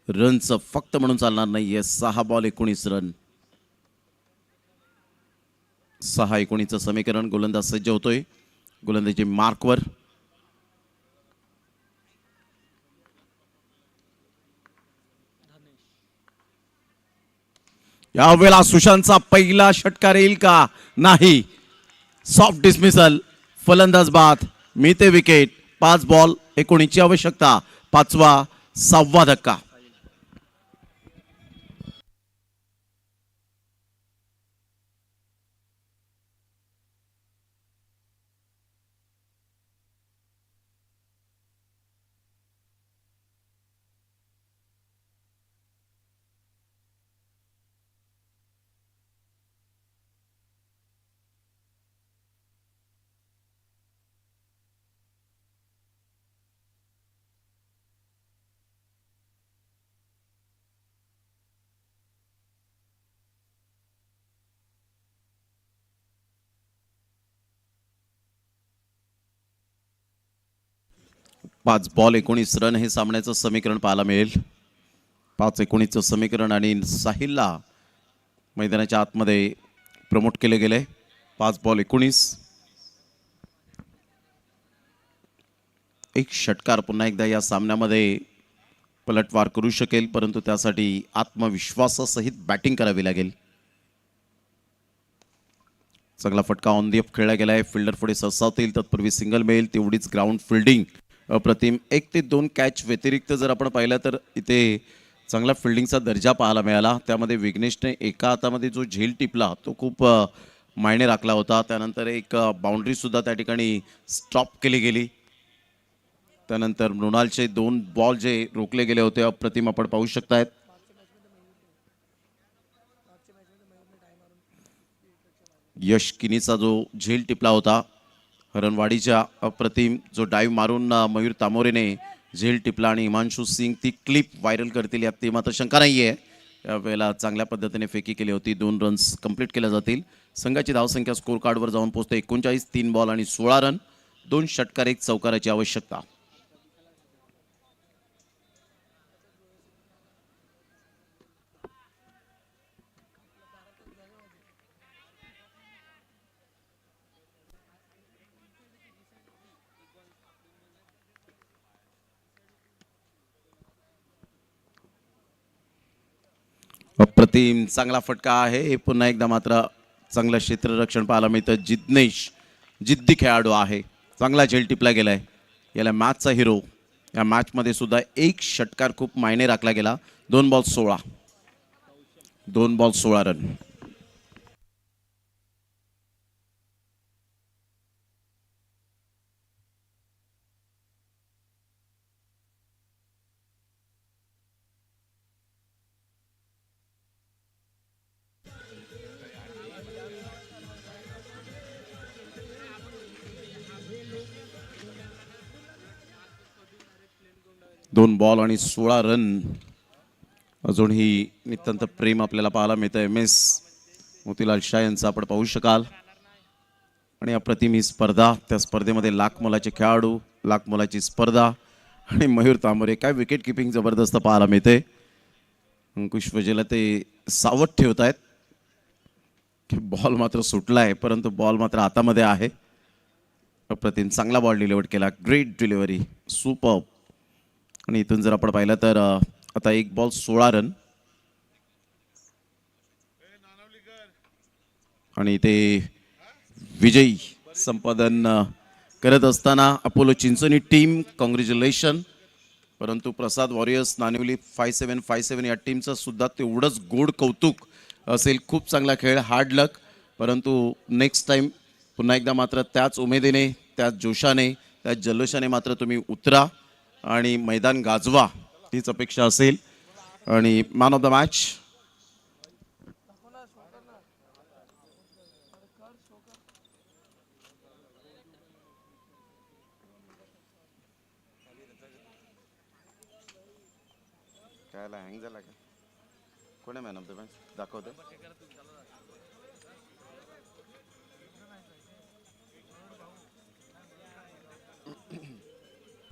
रनचं फक्त म्हणून चालणार नाहीये. 6 बॉल 19 रन. 6-19चं समीकरण. गोलंदाज सज्ज होतोय, गोलंदाजी मार्कवर. यावेळेला सुशांतचा पहिला षटकार येईल का? नाही. Soft dismissal. फलंदाज बाद. मिळते विकेट. 5 बॉल 19ची आवश्यकता. 5वा 6वा धक्का. पाच बॉल 19 रन हे सामन्याचं समीकरण पाहायला मिळेल. 5-19चं समीकरण आणि साहिलला मैदानाच्या आतमध्ये प्रमोट केले गेले. 5 बॉल 19. एक षटकार पुन्हा एकदा या सामन्यामध्ये पलटवार करू शकेल, परंतु त्यासाठी आत्मविश्वासासहित बॅटिंग करावी लागेल. चांगला फटका ऑन दी अप खेळला गेलाय. फिल्डर पुढे सरसावतील, तत्पूर्वी सिंगल मिळेल. तेवढीच ग्राउंड फिल्डिंग अप्रतिम. 1 ते 2 कॅच व्यतिरिक्त जर आपण पाहिलं तर इथे चांगला फिल्डिंगचा दर्जा पाहायला मिळाला. त्यामध्ये विघ्नेशने एका हातामध्ये जो झेल टिपला तो खूप मायने राखला होता. त्यानंतर एक बाउंड्री सुद्धा त्या ठिकाणी स्टॉप केली गेली. त्यानंतर मृणालचे 2 बॉल जे रोखले गेले होते अप्रतिम आपण पाहू शकतायत. यश किनीचा जो झेल टिपला होता, हरणवाडीच्या अप्रतिम जो डाईव्ह मारून मयूर तामोरेने झेल टिपला आणि हिमांशू सिंग ती क्लिप व्हायरल करतील यात ती मात्र शंका नाही आहे. यावेळेला चांगल्या पद्धतीने फेकी केली होती. 2 रन्स कंप्लीट केल्या जातील. संघाची धावसंख्या स्कोर कार्डवर जाऊन पोहोचते 39. 3 बॉल आणि 16 रन. 2 षटकार 1 चौकाराची आवश्यकता. अप्रतिम चांगला फटका आहे. पुन्हा एकदा मात्र चांगलं क्षेत्ररक्षण पाहायला मिळतं. जिग्नेश जिद्दी खेळाडू आहे. चांगला झेल टिपला गेलाय. याला मॅचचा हिरो. या मॅचमध्ये सुद्धा एक षटकार खूप मायने राखला गेला. 2 बॉल 16. 2 ball 16 run. दोन बॉल आणि 16 रन. अजूनही नितांत प्रेम आपल्याला पाहायला मिळतं. MS मोतीलाल शाह यांचं आपण पाहू शकाल. आणि अप्रतिम ही स्पर्धा, त्या स्पर्धेमध्ये लाख मोलाचे खेळाडू, लाख मोलाची स्पर्धा आणि मयूर तांबोरे. काय विकेट किपिंग जबरदस्त पाहायला मिळते. अंकुश वजेला ते सावध ठेवत आहेत की बॉल मात्र सुटलाय, परंतु बॉल मात्र हातामध्ये आहे. अप्रतिम चांगला बॉल डिलिव्हर केला. Great delivery, super. आणि इथून जर आपण पाहिलं तर आता 1 बॉल 16 रन. आणि इथे विजयी संपादन करत असताना अपोलो चिंचोनी टीम कॉंग्रॅच्युलेशन. परंतु प्रसाद वॉरियर्स नानिवली 5757 या टीमचं सुद्धा तेवढंच गोड कौतुक असेल. खूप चांगला खेळ, हार्ड लक. परंतु नेक्स्ट टाइम पुन्हा एकदा मात्र त्याच उमेदीने, त्याच जोशाने, त्या जल्लोषाने मात्र तुम्ही उतरा आणि मैदान गाजवा हीच अपेक्षा असेल. आणि man of the match hang झाला का? कोण आहे मॅन ऑफ द मॅच दाखवते.